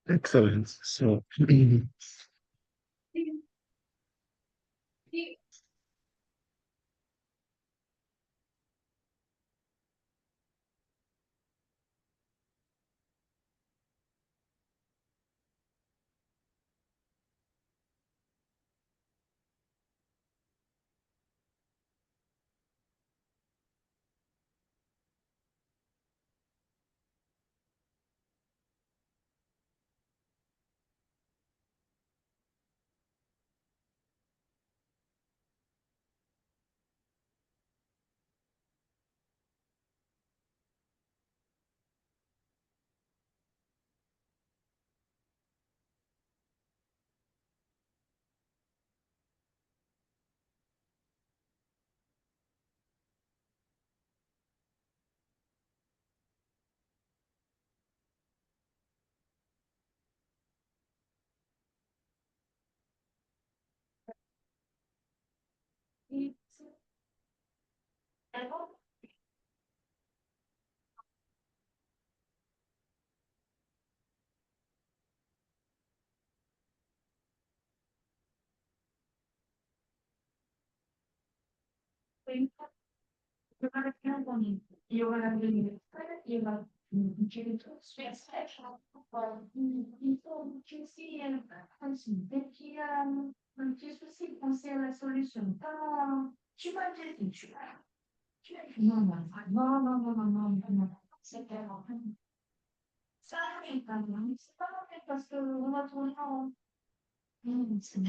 Excellent. So,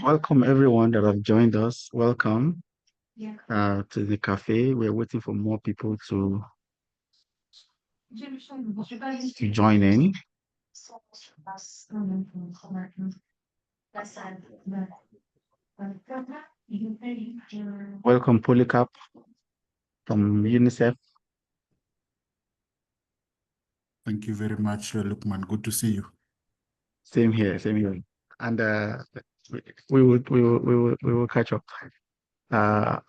welcome everyone that have joined us. Welcome to the cafe. We're waiting for more people to join in. Welcome, Polycarp from UNICEF. Thank you very much, Lukman. Good to see you. Same here, same here. And we will catch up. Uh,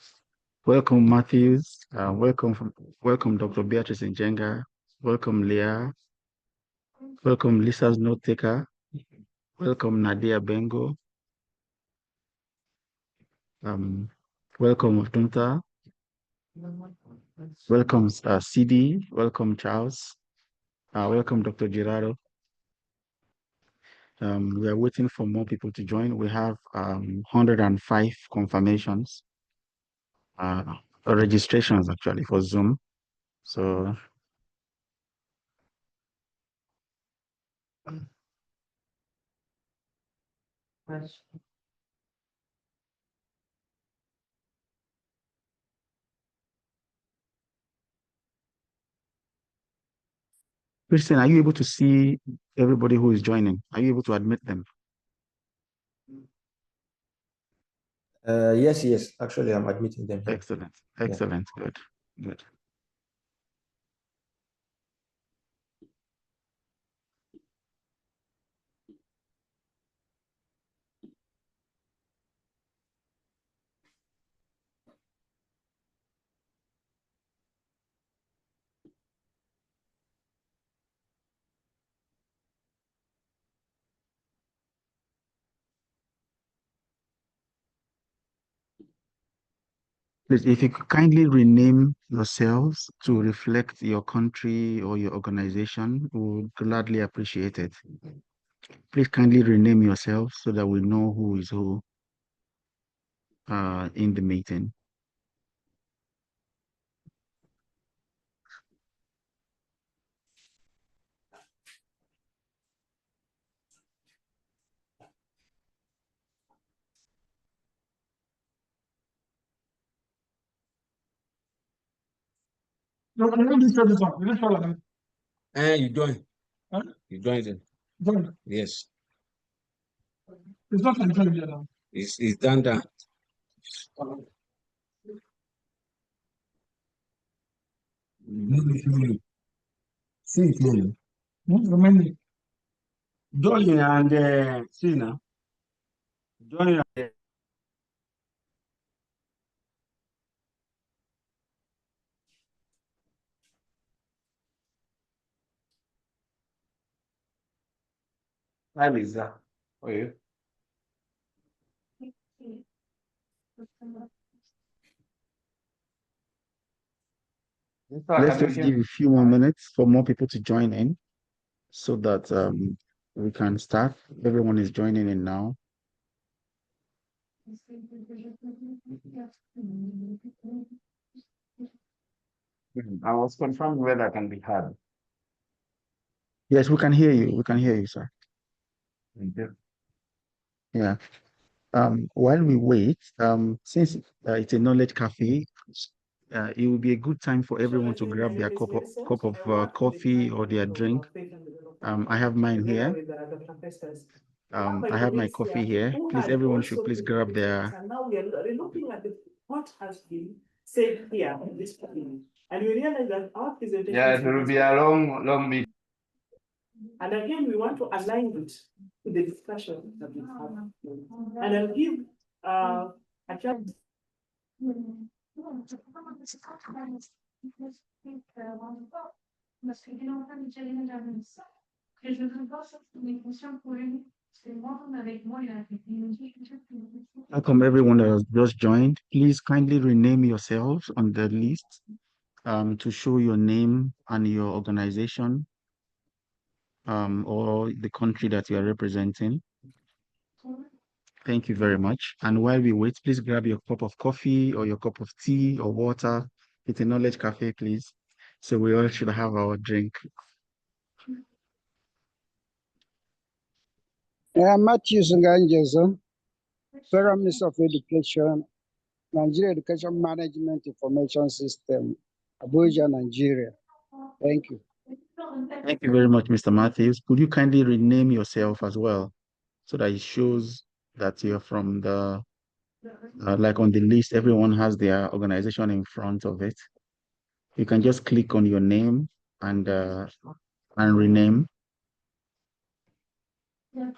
welcome, Matthews. Welcome, Dr. Beatrice Njenga. Welcome, Leah. Welcome, Lisa's note taker. Welcome, Nadia Bengo. Welcome, Tunta. Welcome, CD. Welcome, Charles. Welcome, Dr. Girardo. We are waiting for more people to join. We have 105 confirmations, registrations actually for Zoom. So Christian, are you able to see everybody who is joining? Are you able to admit them? Yes, yes. Actually, I'm admitting them here. Excellent. Excellent. Yeah. Good. Good. Please, if you could kindly rename yourselves to reflect your country or your organization, we would gladly appreciate it. Please kindly rename yourself so that we know who is who in the meeting. No, I'm not this one. This one. You join. Huh? You join it. Join. Yes. It's not like join now. It's done that. See clearly. Remind me. Join and see now. Join and Hi, Lisa. How are you? Lisa, Let's can you just hear give me? a few more minutes for more people to join in so that we can start. Everyone is joining in now. I was confirming whether I can be heard. Yes, we can hear you. We can hear you, sir. Thank you. Yeah. While we wait, since it's a knowledge cafe, it will be a good time for everyone to grab their cup of coffee or their drink. I have mine here. I have my coffee here. Please, everyone should please grab their. And now we are looking at what has been said here in this panel. And we realize that our presentation. Yeah, it will be a long meeting. And again, we want to align it to the discussion that we have. And I'll give a chance. Welcome everyone that has just joined. Please kindly rename yourselves on the list to show your name and your organization or the country that you are representing. Thank you very much. And while we wait, please grab your cup of coffee or your cup of tea or water. It's a knowledge cafe, please. So we all should have our drink. Matthew Nganjezo, Federal Minister of Education, Nigeria Education Management Information System, Abuja, Nigeria. Thank you. Thank you very much, Mr. Matthews. Could you kindly rename yourself as well so that it shows that you're from the, like on the list, everyone has their organization in front of it. You can just click on your name and rename.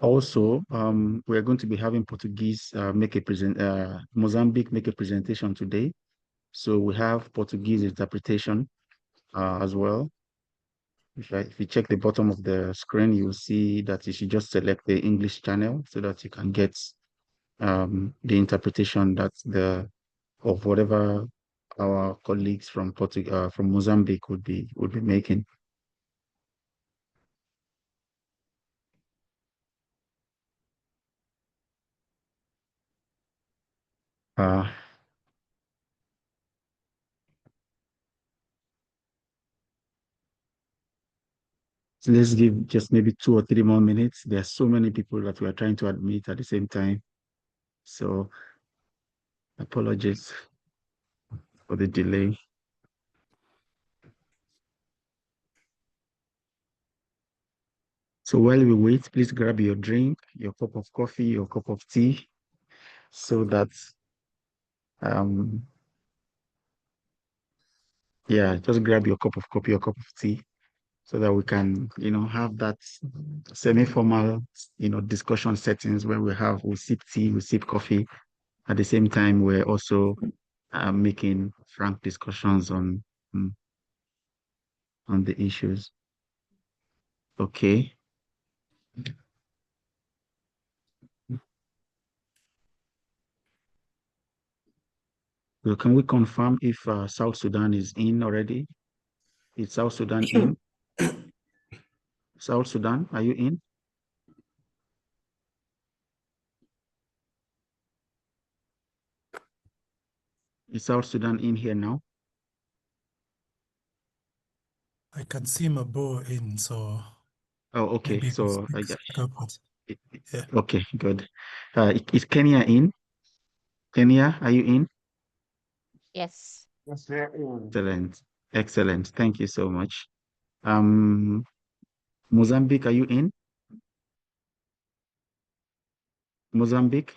Also, we're going to be having Portuguese Mozambique make a presentation today. So we have Portuguese interpretation as well. If you check the bottom of the screen, you'll see that you should just select the English channel so that you can get the interpretation of whatever our colleagues from from Mozambique would be making. Uh, so let's give just maybe 2 or 3 more minutes. There are so many people that we are trying to admit at the same time. So apologies for the delay. So while we wait, please grab your drink, your cup of coffee, your cup of tea, so that yeah, just grab your cup of coffee, your cup of tea, so that we can, have that semi-formal, discussion settings where we sip tea, we sip coffee. At the same time, we're also making frank discussions mm, on the issues. Okay. So can we confirm if South Sudan is in already? Is South Sudan in? South Sudan, are you in? Is South Sudan in here now? I can see Mabo in, so Oh, okay. maybe So yeah. okay, good. Is Kenya in? Kenya, are you in? Yes. Yes, we are in. Excellent. Excellent. Thank you so much. Mozambique, are you in? Mozambique?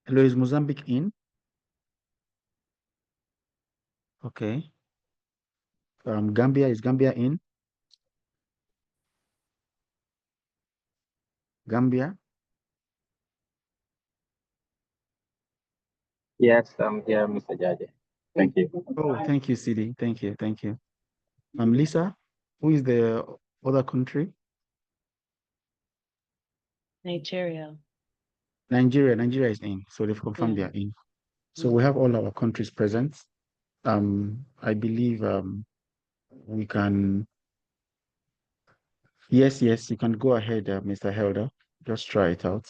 Hello, is Mozambique in? Okay. Gambia, is Gambia in? Gambia? Yes, I'm here, Mr. Jaji. Thank you. Oh, thank you, CD. Thank you. Thank you. Lisa, who is the other country? Nigeria. Nigeria. Nigeria is in. So they've confirmed they are in. So we have all our countries present. I believe we can. Yes, yes, you can go ahead, Mr. Helder. Just try it out.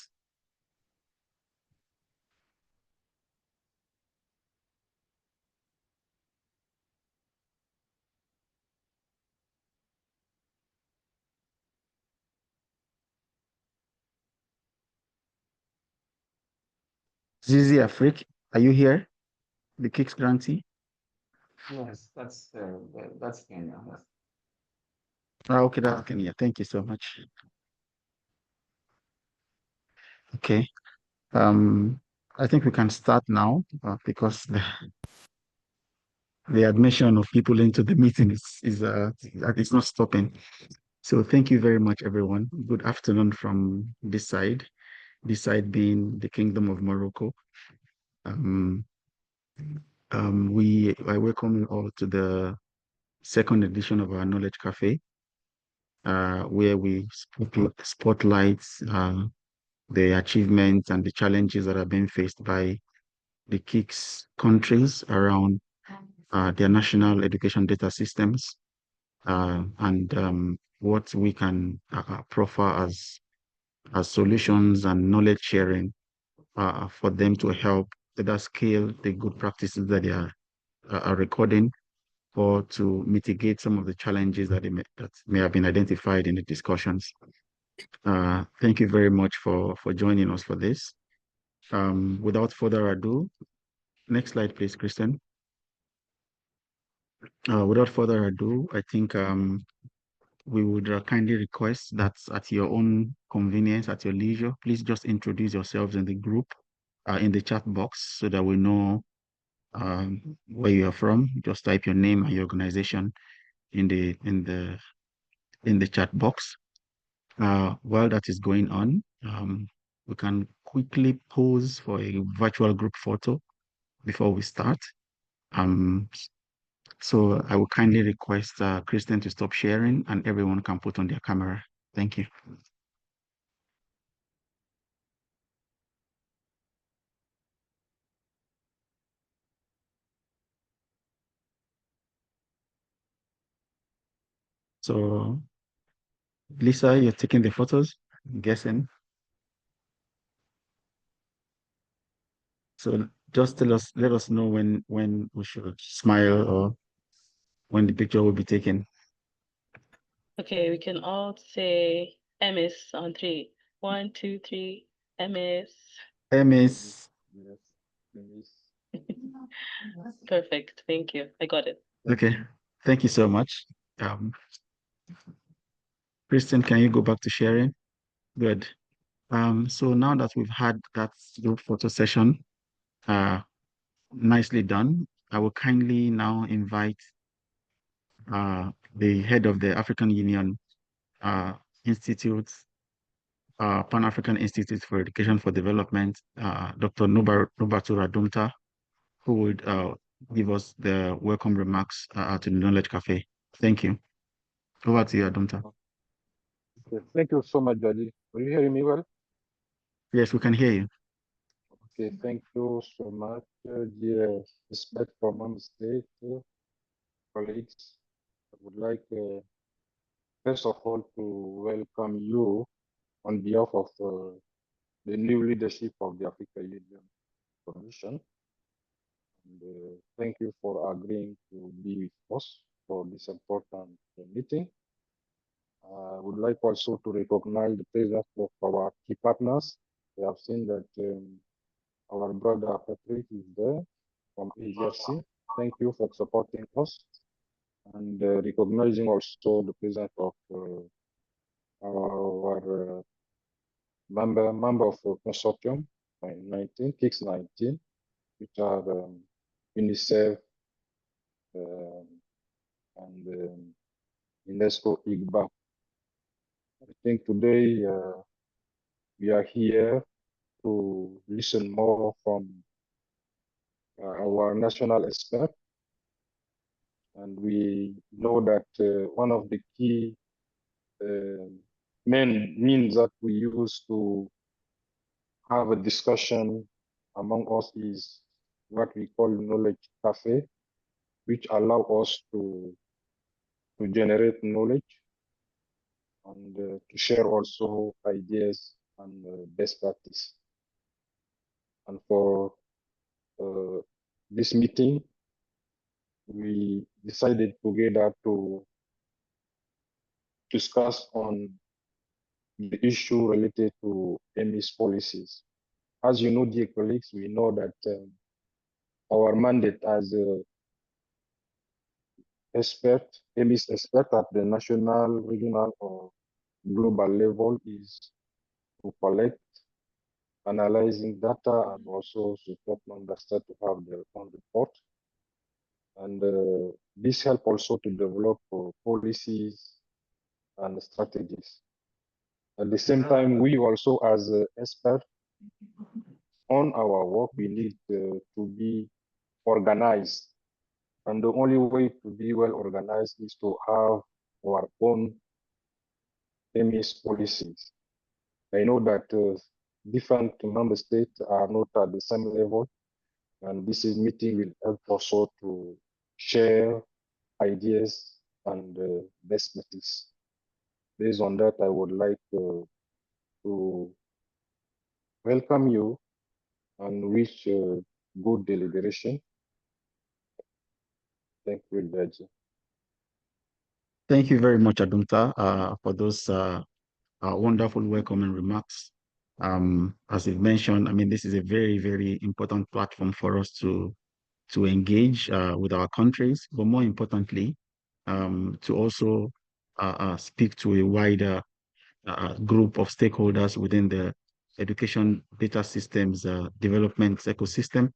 Zizi Afrik, are you here? The Kicks grantee? Yes, that's Kenya. Yes. Okay, that's Kenya. Thank you so much. Okay. I think we can start now because the admission of people into the meeting is not stopping. So thank you very much, everyone. Good afternoon from this side being the Kingdom of Morocco. I welcome you all to the second edition of our Knowledge Cafe, where we spotlight the achievements and the challenges that are being faced by the KICS countries around their national education data systems and what we can proffer as solutions and knowledge sharing for them to help either scale the good practices that they are recording or to mitigate some of the challenges that may have been identified in the discussions. Thank you very much for joining us for this. Without further ado, next slide, please, Kristen. Without further ado, I think we would kindly request that at your own convenience, at your leisure, please just introduce yourselves in the group, in the chat box, so that we know where you are from. Just type your name and your organization in the chat box. While that is going on, we can quickly pose for a virtual group photo before we start. So I will kindly request Kristen to stop sharing and everyone can put on their camera. Thank you. So Lisa, you're taking the photos, I'm guessing. So just let us know when we should smile or when the picture will be taken. Okay, we can all say MS on 3. 1, 2, 3, MS. MS. Perfect. Thank you. I got it. Okay. Thank you so much. Kristen, can you go back to sharing? Good. So now that we've had that group photo session, nicely done, I will kindly now invite the head of the African Union Institute, Pan-African Institute for Education for Development, Dr. Nubatu Radumta, who would give us the welcome remarks to the Knowledge Cafe. Thank you. Over to you, Adumta. Okay, thank you so much, Jody. Are you hearing me well? Yes, we can hear you. Okay, thank you so much, dear respect from Member State colleagues. I would like, first of all, to welcome you on behalf of the new leadership of the African Union Commission. And, thank you for agreeing to be with us for this important meeting. I would like also to recognize the presence of our key partners. We have seen that our brother Patrick is there from AGRC. Thank you for supporting us and recognizing also the presence of our member of the consortium 19, KICS 19, which are UNICEF, and UNESCO IGBA. I think today we are here to listen more from our national expert. And we know that one of the key main means that we use to have a discussion among us is what we call knowledge cafe, which allow us to generate knowledge and to share also ideas and best practice. And for this meeting, we decided together to discuss on the issue related to EMIS policies. As you know, dear colleagues, we know that our mandate as expert, EMIS expert at the national, regional, or global level is to collect, analyzing data, and also support member states to have their own report. And this help also to develop policies and strategies. At the same time, we also as experts on our work, we need to be organized. And the only way to be well organized is to have our own EMIS policies. I know that different member states are not at the same level, and this meeting will help also to share ideas and best practice. Based on that, I would like to welcome you and wish good deliberation. Thank you, Daji. Thank you very much, Adumta, for those wonderful welcoming remarks. As you've mentioned, I mean, this is a very, very important platform for us to engage with our countries, but more importantly, to also speak to a wider group of stakeholders within the education data systems development ecosystem.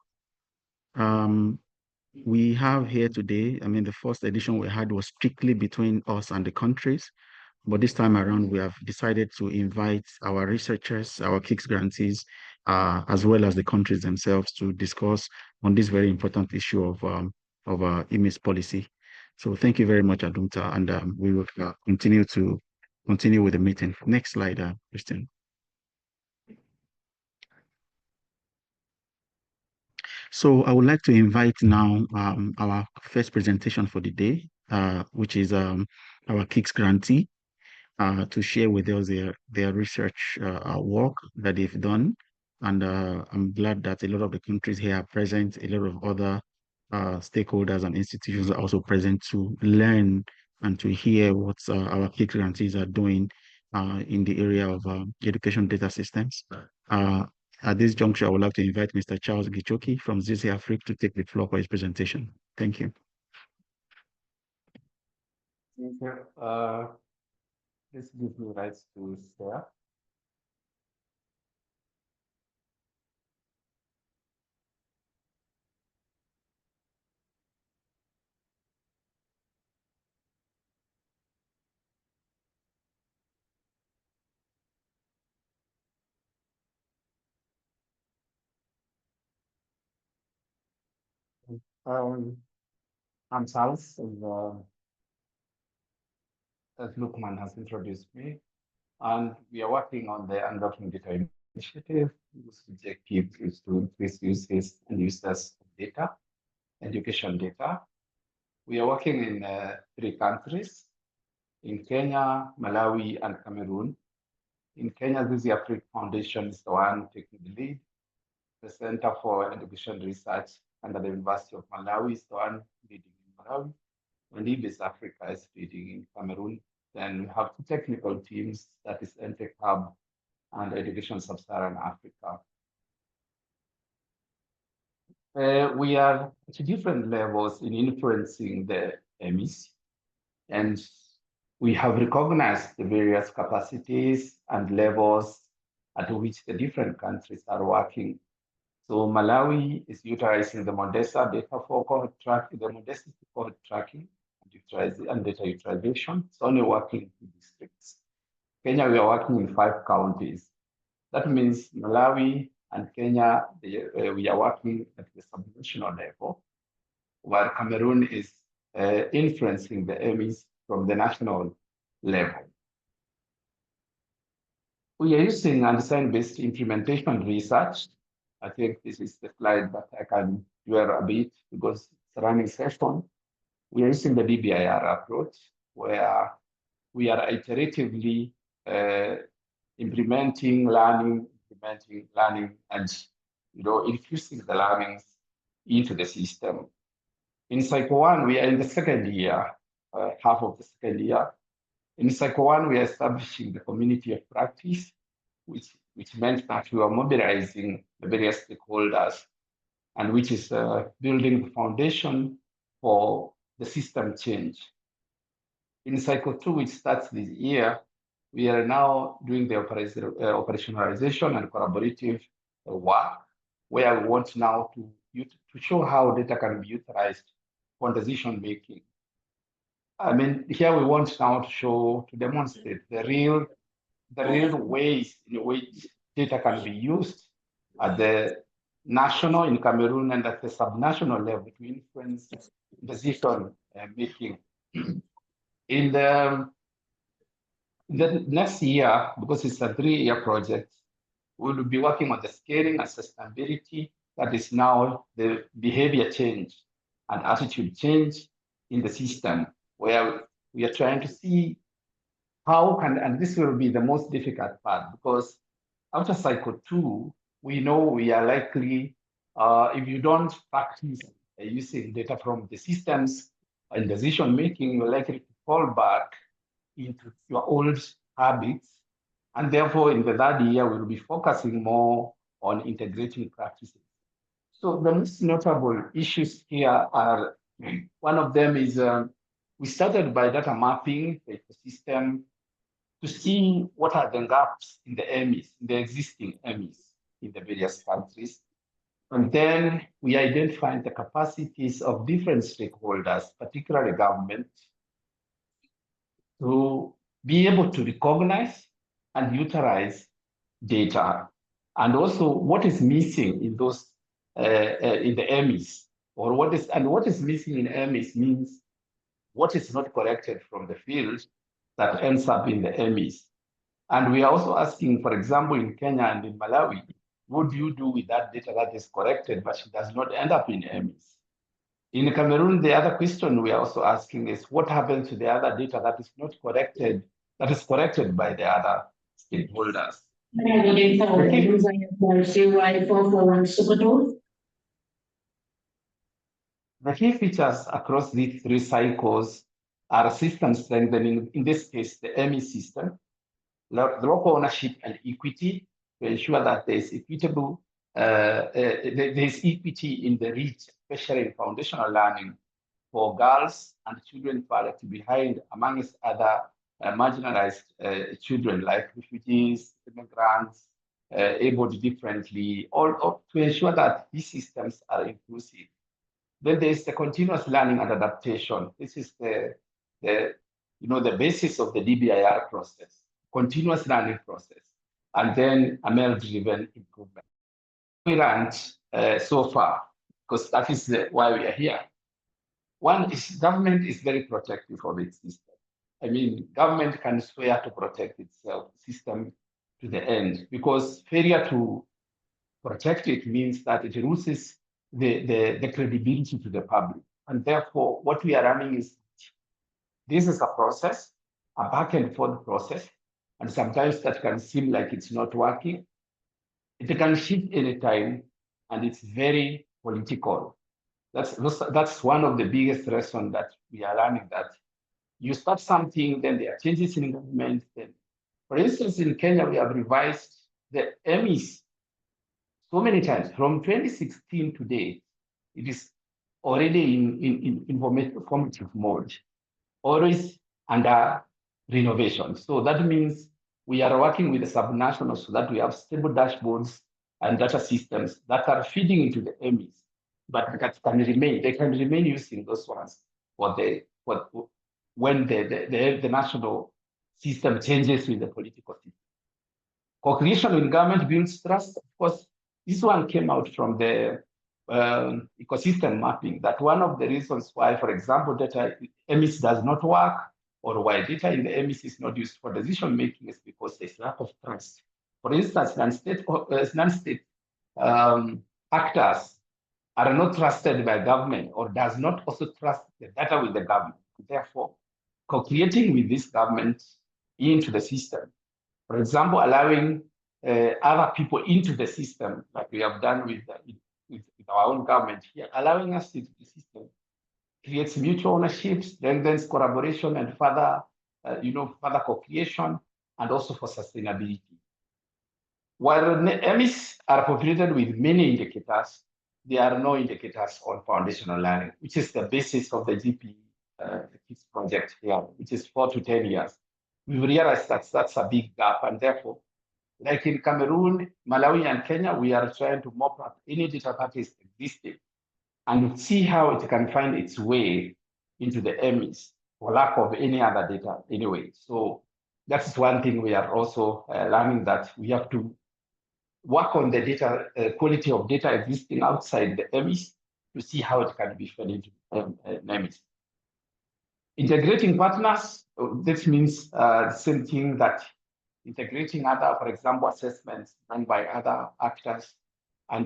We have here today, I mean, the first edition we had was strictly between us and the countries, but this time around, we have decided to invite our researchers, our KICS grantees, as well as the countries themselves to discuss on this very important issue of EMIS policy. So thank you very much, Adumta, and we will continue with the meeting. Next slide, Christian. So I would like to invite now our first presentation for the day, which is our KICS grantee, to share with us their research work that they've done. And I'm glad that a lot of the countries here are present, a lot of other stakeholders and institutions are also present to learn and to hear what our KICS grantees are doing in the area of education data systems. At this juncture, I would like to invite Mr. Charles Gichoki from ZZ Afrique to take the floor for his presentation. Thank you. Thank you. This gives me rights to share. I'm Charles, as Lukman has introduced me, and we are working on the Unlocking Data Initiative, whose objective is to increase uses and users of data, education data. We are working in 3 countries, in Kenya, Malawi, and Cameroon. In Kenya, ZZ Afrique Foundation is the one taking the lead. The Center for Education Research under the University of Malawi is the one leading in Malawi. And IBIS Africa is leading in Cameroon. Then we have 2 technical teams, that is EdTech Hub and Education Sub-Saharan Africa. We are at different levels in influencing the EMIS, and we have recognized the various capacities and levels at which the different countries are working. So Malawi is utilizing the Modesa data for cohort tracking, the Modesa cohort tracking and data utilization. It's only working in districts. Kenya, we are working in 5 counties. That means Malawi and Kenya, we are working at the subnational level, while Cameroon is influencing the EMIs from the national level. We are using undesign-based implementation research. I think this is the slide that I can dwell a bit because it's a running session. We are using the DBIR approach where we are iteratively implementing learning, and infusing the learnings into the system. In Cycle 1, we are in the second year, half of the second year. In Cycle 1, we are establishing the community of practice, which meant that we are mobilizing the various stakeholders, and which is building the foundation for the system change. In Cycle 2, which starts this year, we are now doing the operationalization and collaborative work, where we want now to show how data can be utilized for decision making. I mean, here we want now to demonstrate the real ways in which data can be used at the national in Cameroon and at the subnational level to influence decision making. In the next year, because it's a 3-year project, we will be working on the scaling and sustainability. That is now the behavior change and attitude change in the system, where we are trying to see and this will be the most difficult part, because after Cycle 2, we know we are likely, if you don't practice using data from the systems and decision making, you're likely to fall back into your old habits. And therefore, in the 3rd year, we'll be focusing more on integrating practices. So the most notable issues here are, one of them is we started by data mapping the ecosystem to see what are the gaps in the EMIs, the existing EMIs in the various countries. And then we identified the capacities of different stakeholders, particularly government, to be able to recognize and utilize data, and also what is missing in those in the EMIs, or what is missing in EMIs means what is not collected from the field that ends up in the EMIs. And we are also asking, for example, in Kenya and in Malawi, what do you do with that data that is collected but does not end up in EMIs? In Cameroon, the other question we are also asking is what happens to the other data that is not collected, that is collected by the other stakeholders? The key features across these 3 cycles are system strengthening, in this case, the EMI system, the local ownership and equity to ensure that there is equitable, there is equity in the reach, especially in foundational learning for girls and children who are left behind, amongst other marginalized children like refugees, immigrants, abled differently, all to ensure that these systems are inclusive. Then there is the continuous learning and adaptation. This is the basis of the DBIR process, continuous learning process, and then ML-driven improvement. We learned so far, because that is why we are here. One is government is very protective of its system. I mean, government can swear to protect its system to the end, because failure to protect it means that it loses the credibility to the public. And therefore, what we are running is, this is a process, a back and forth process, and sometimes that can seem like it's not working. It can shift anytime, and it's very political. That's one of the biggest lessons that we are learning, that you start something, then there are changes in government. Then, for instance, in Kenya, we have revised the EMIs so many times. From 2016 to date, it is already in informative mode, always under renovation. So that means we are working with the subnationals so that we have stable dashboards and data systems that are feeding into the MEs, but that can remain. They can remain using those ones when the national system changes with the political system. Co-creation in government builds trust. Of course, this one came out from the ecosystem mapping, that one of the reasons why, for example, data MES does not work, or why data in the MES is not used for decision making, is because there's lack of trust. For instance, non-state actors are not trusted by government, or does not also trust the data with the government. Therefore, co-creating with this government into the system, for example, allowing other people into the system, like we have done with our own government here, allowing us into the system creates mutual ownership, strengthens collaboration, and further co-creation, and also for sustainability. While MES are populated with many indicators, there are no indicators on foundational learning, which is the basis of the GP project here, which is 4 to 10 years. We've realized that that's a big gap, and therefore, like in Cameroon, Malawi, and Kenya, we are trying to mop up any data that is existing and see how it can find its way into the MES for lack of any other data anyway. So that's one thing we are also learning, that we have to work on the data quality of data existing outside the MES to see how it can be fed into MES. Integrating partners, this means the same thing, that integrating other, for example, assessments done by other actors and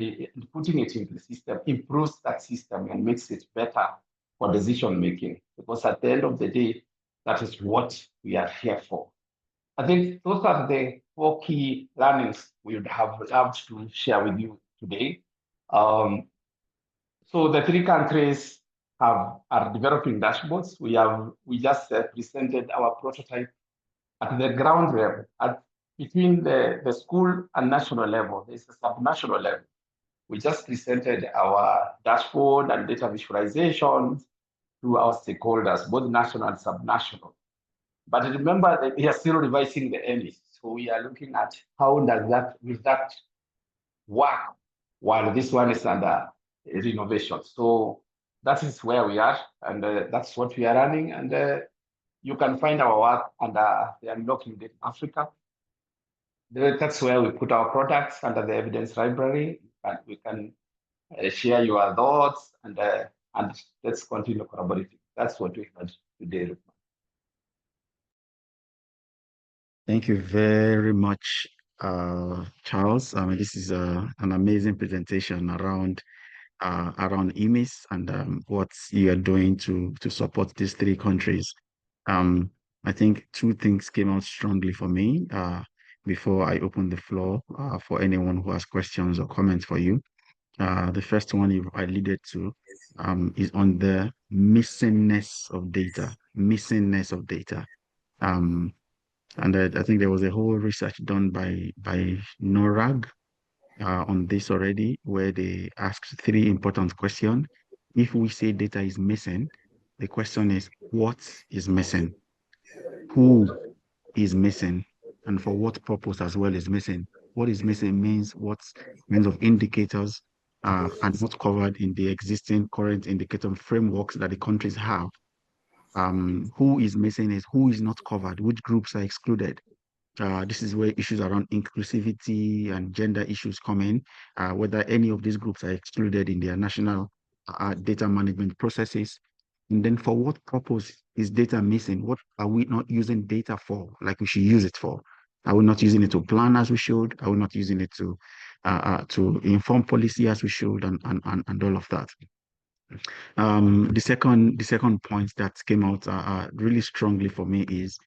putting it into the system improves that system and makes it better for decision making. Because at the end of the day, that is what we are here for. I think those are the 4 key learnings we would have loved to share with you today. So the 3 countries are developing dashboards. We just presented our prototype at the ground level, between the school and national level. There's a sub-national level. We just presented our dashboard and data visualization to our stakeholders, both national and sub-national. But remember that we are still revising the MES. So we are looking at how will that work while this one is under renovation. So that is where we are, and that's what we are running. And you can find our work under the Unlocking Data Africa. That's where we put our products under the evidence library, and we can share your thoughts, and let's continue collaborating. That's what we had today. Thank you very much, Charles. I mean, this is an amazing presentation around MES and what you are doing to support these 3 countries. I think 2 things came out strongly for me before I open the floor for anyone who has questions or comments for you. The first one you've alluded to is on the missingness of data. And I think there was a whole research done by NORAG on this already, where they asked 3 important questions. If we say data is missing, the question is, what is missing? Who is missing? And for what purpose as well is missing? What is missing means what kinds of indicators are not covered in the existing current indicator frameworks that the countries have. Who is missing is who is not covered, which groups are excluded. This is where issues around inclusivity and gender issues come in, whether any of these groups are excluded in their national data management processes. And then for what purpose is data missing? What are we not using data for, like we should use it for? Are we not using it to plan as we should? Are we not using it to inform policy as we should, and all of that? The second point that came out really strongly for me is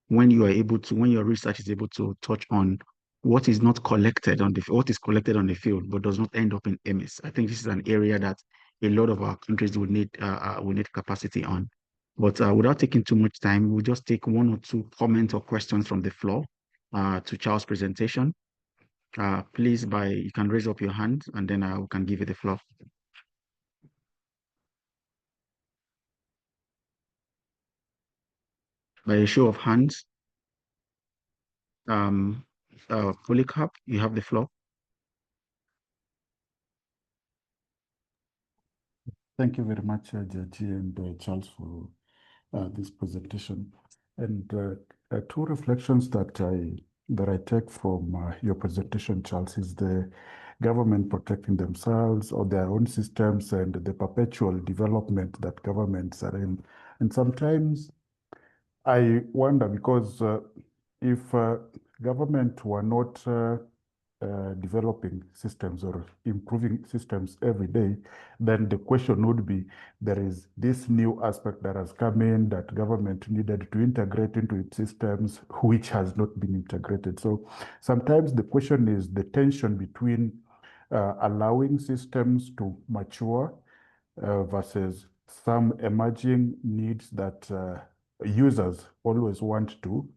when your research is able to touch on what is not collected what is collected on the field but does not end up in MES. I think this is an area that a lot of our countries would need capacity on. But without taking too much time, we'll just take 1 or 2 comments or questions from the floor to Charles' presentation. Please, you can raise up your hand, and then we can give you the floor. By a show of hands, Polycarp, you have the floor. Thank you very much, Jaji and Charles, for this presentation. And two reflections that I take from your presentation, Charles, is the government protecting themselves or their own systems and the perpetual development that governments are in. And sometimes I wonder because if government were not developing systems or improving systems every day, then the question would be, there is this new aspect that has come in that government needed to integrate into its systems, which has not been integrated. So sometimes the question is the tension between allowing systems to mature versus some emerging needs that users always want to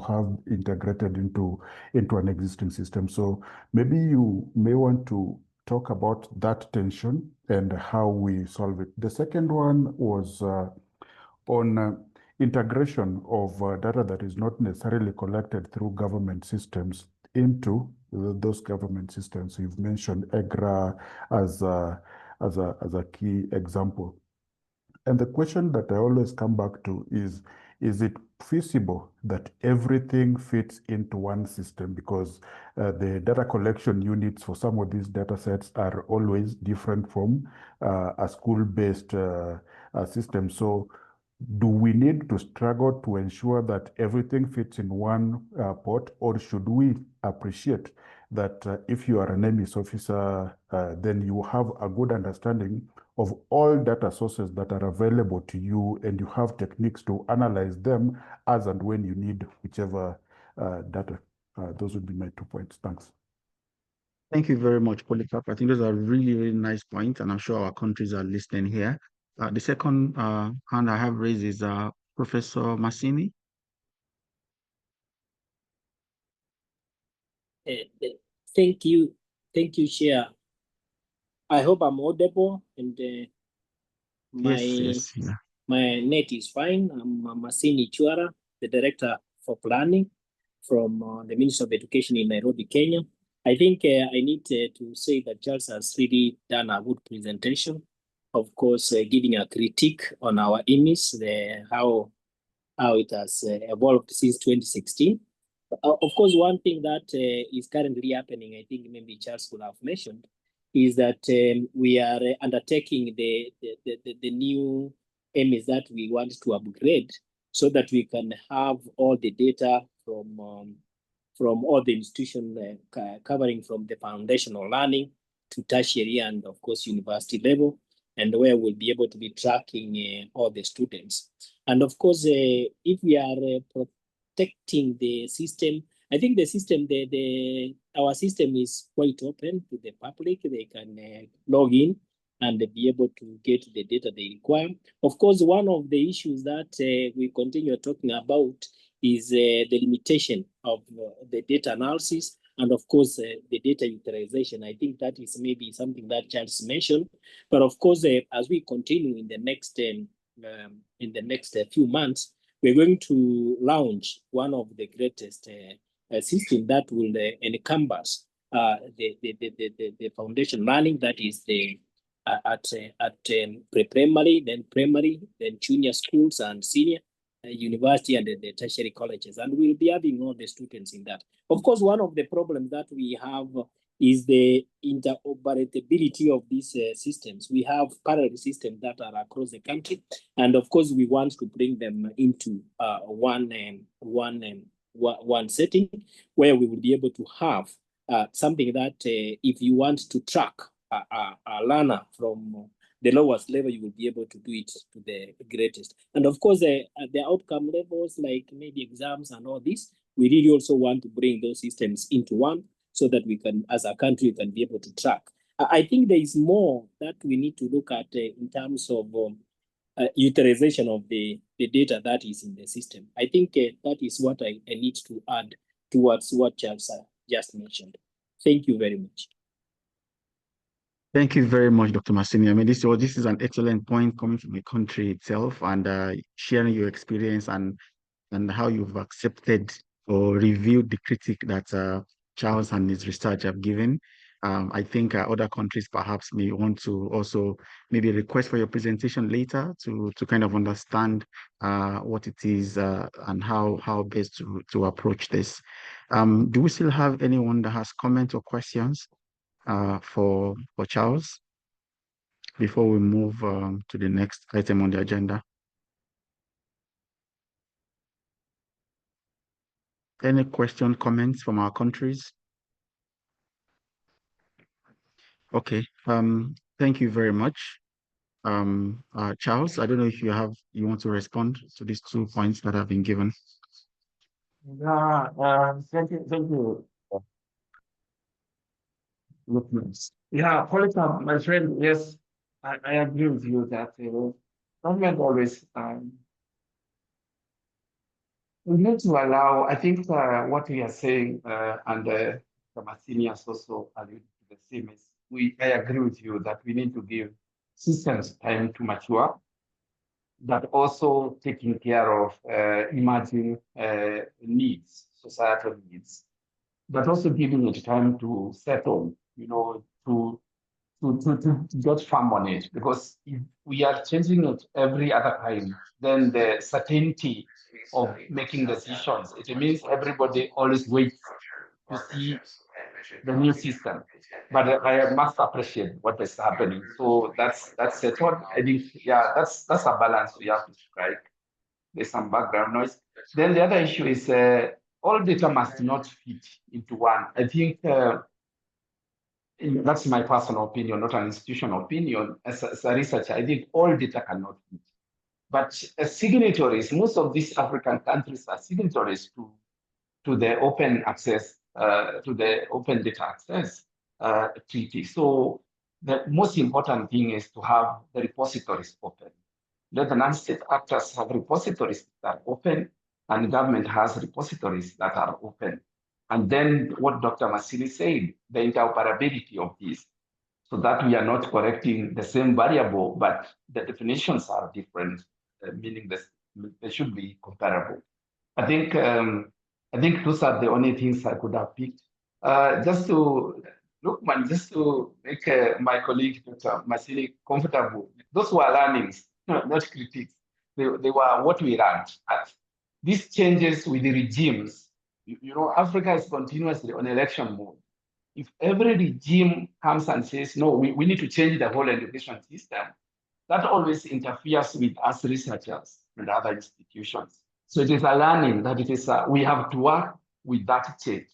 have integrated into an existing system. So maybe you may want to talk about that tension and how we solve it. The second one was on integration of data that is not necessarily collected through government systems into those government systems. You've mentioned EGRA as a key example. And the question that I always come back to is it feasible that everything fits into one system? Because the data collection units for some of these data sets are always different from a school-based system. So do we need to struggle to ensure that everything fits in one pot, or should we appreciate that if you are an EMIS officer, then you have a good understanding of all data sources that are available to you, and you have techniques to analyze them as and when you need whichever data. Those would be my 2 points. Thanks. Thank you very much, Polycarp. I think those are really, really nice points, and I'm sure our countries are listening here. The second hand I have raised is Professor Massini. Thank you, Chair. I hope I'm audible, and yes, yeah. My net is fine. I'm Massini Chwara, the Director for Planning from the Ministry of Education in Nairobi, Kenya. I think I need to say that Charles has really done a good presentation. Of course, giving a critique on our EMIS, how it has evolved since 2016. Of course, one thing that is currently happening, I think maybe Charles would have mentioned, is that we are undertaking the new EMIS that we want to upgrade so that we can have all the data from all the institutions covering from the foundational learning to tertiary and of course university level, and where we'll be able to be tracking all the students. And of course, if we are protecting the system, I think the system, our system is quite open to the public. They can log in and be able to get the data they require. Of course, one of the issues that we continue talking about is the limitation of the data analysis and of course the data utilization. I think that is maybe something that Charles mentioned, but of course as we continue in the next few months, we're going to launch one of the greatest system that will encompass the foundation learning, that is the at pre-primary, then primary, then junior schools and senior university and the tertiary colleges, and we'll be having all the students in that. Of course, one of the problems that we have is the interoperability of these systems. We have parallel systems that are across the country, and of course, we want to bring them into one setting where we will be able to have something that if you want to track a learner from the lowest level, you will be able to do it to the greatest. And of course, the outcome levels, like maybe exams and all this, we really also want to bring those systems into one so that we can, as a country, can be able to track. I think there is more that we need to look at in terms of utilization of the data that is in the system. I think that is what I need to add towards what Charles just mentioned. Thank you very much. Thank you very much, Dr. Massini. I mean, this is an excellent point coming from the country itself, and sharing your experience and how you've accepted or reviewed the critique that Charles and his research have given. I think other countries perhaps may want to also maybe request for your presentation later to kind of understand what it is and how best to approach this. Do we still have anyone that has comments or questions for Charles before we move to the next item on the agenda? Any question, comments from our countries? Okay, thank you very much. Charles, I don't know if you want to respond to these 2 points that have been given. Yeah, thank you. Yeah, Polycarp, my friend, yes, I agree with you that government always we need to allow, I think what we are saying, and Masini has also alluded to the same, is I agree with you that we need to give systems time to mature, but also taking care of emerging needs, societal needs, but also giving it time to settle, to get firm on it, because if we are changing it every other time, then the certainty of making decisions, it means everybody always waits to see the new system. But I must appreciate what is happening. So that's settled. I think, yeah, that's a balance we have to strike. There's some background noise. Then the other issue is all data must not fit into one. I think that's my personal opinion, not an institutional opinion. As a researcher, I think all data cannot fit. But as signatories, most of these African countries are signatories to the open access, to the open data access treaty. So the most important thing is to have the repositories open. Let the non-state actors have repositories that are open, and the government has repositories that are open. And then what Dr. Masini said, the interoperability of this, so that we are not correcting the same variable, but the definitions are different, meaning they should be comparable. I think those are the only things I could have picked. Just to make my colleague Dr. Masini comfortable, those who are learnings, not critics, they were what we learned at. These changes with the regimes, Africa is continuously on election mode. If every regime comes and says, no, we need to change the whole education system, that always interferes with us researchers and other institutions. So it is a learning that it is, we have to work with that change.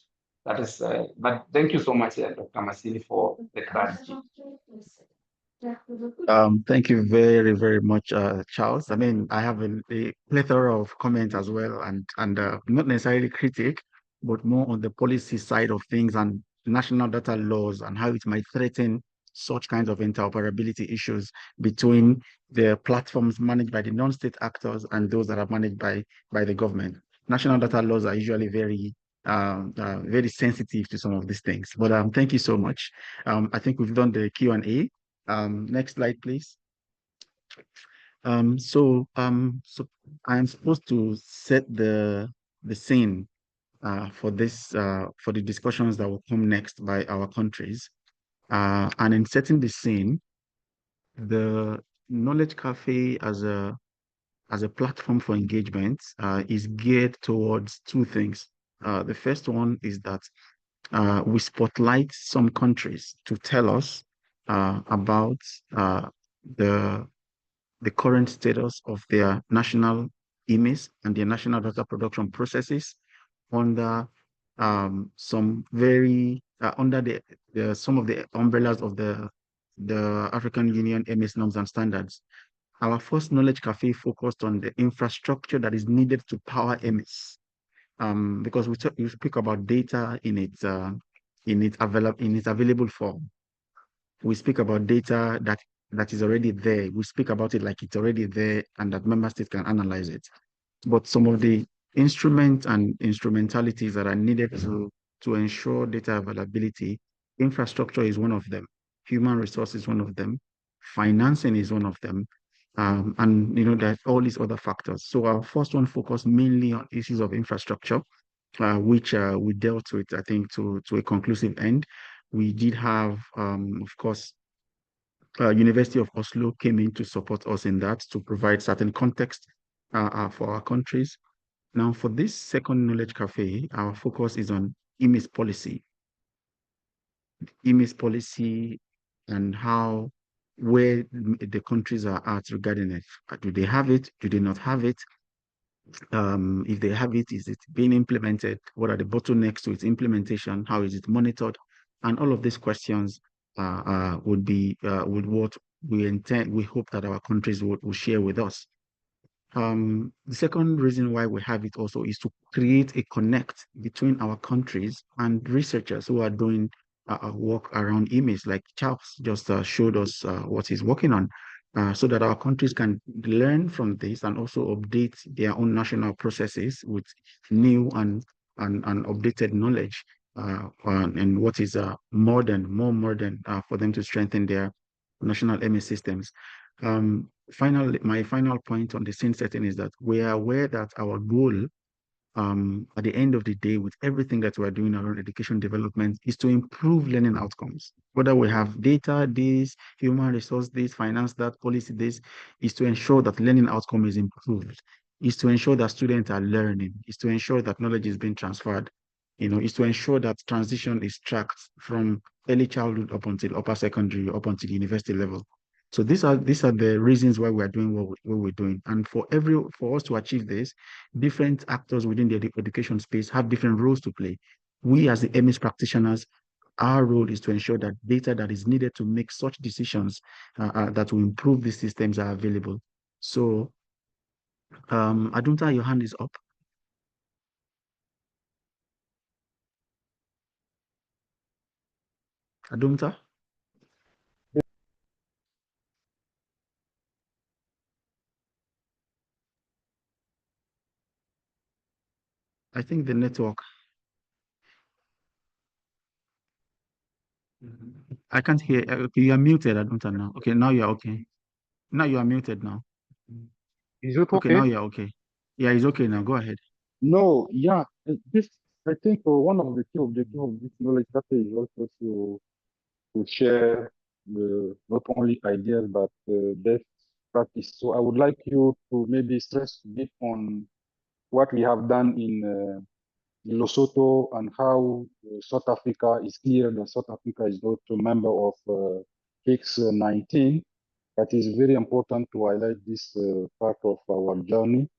That is, but thank you so much, Dr. Masini, for the clarity. Thank you very, very much, Charles. I mean, I have a plethora of comments as well, and not necessarily critic, but more on the policy side of things and national data laws and how it might threaten such kinds of interoperability issues between the platforms managed by the non-state actors and those that are managed by the government. National data laws are usually very sensitive to some of these things. But thank you so much. I think we've done the Q&A. Next slide, please. So I'm supposed to set the scene for the discussions that will come next by our countries. And in setting the scene, the Knowledge Cafe as a platform for engagement is geared towards two things. The first one is that we spotlight some countries to tell us about the current status of their national IMEs and their national data production processes under some very under some of the umbrellas of the African Union IMEs norms and standards. Our first Knowledge Cafe focused on the infrastructure that is needed to power IMEs, because we speak about data in its available form. We speak about data that is already there. We speak about it like it's already there and that member states can analyze it. But some of the instruments and instrumentalities that are needed to ensure data availability, infrastructure is one of them, human resources is one of them, financing is one of them, and there's all these other factors. So our first one focused mainly on issues of infrastructure, which we dealt with, I think, to a conclusive end. We did have, of course, University of Oslo came in to support us in that, to provide certain context for our countries. Now, for this second Knowledge Cafe, our focus is on IMIS policy. IMIS policy and where the countries are at regarding it. Do they have it? Do they not have it? If they have it, is it being implemented? What are the bottlenecks to its implementation? How is it monitored? And all of these questions would be what we intend. We hope that our countries will share with us. The second reason why we have it also is to create a connect between our countries and researchers who are doing work around IMIS, like Charles just showed us what he's working on, so that our countries can learn from this and also update their own national processes with new and updated knowledge and what is more modern for them to strengthen their national IMIS systems. My final point on the scene setting is that we are aware that our goal at the end of the day, with everything that we're doing around education development, is to improve learning outcomes. Whether we have data this, human resource this, finance that, policy this, is to ensure that learning outcome is improved, is to ensure that students are learning, is to ensure that knowledge is being transferred, is to ensure that transition is tracked from early childhood up until upper secondary, up until university level. So these are the reasons why we are doing what we're doing. And for us to achieve this, different actors within the education space have different roles to play. We as the IMIS practitioners, our role is to ensure that data that is needed to make such decisions that will improve these systems are available. So, Adumta, your hand is up. Adumta? I think the network. I can't hear. Okay, you are muted, Adumta, now. Okay, now you're okay. Now you are muted now. Is it Okay, now okay? you're okay. Yeah, it's okay now. Go ahead. No, yeah, this, I think one of the key objectives of this knowledge cafe is also to share not only ideas but best practice. So I would like you to maybe stress a bit on what we have done in Lesotho and how South Africa is clear that South Africa is not a member of PICS 19. That is very important to highlight this part of our journey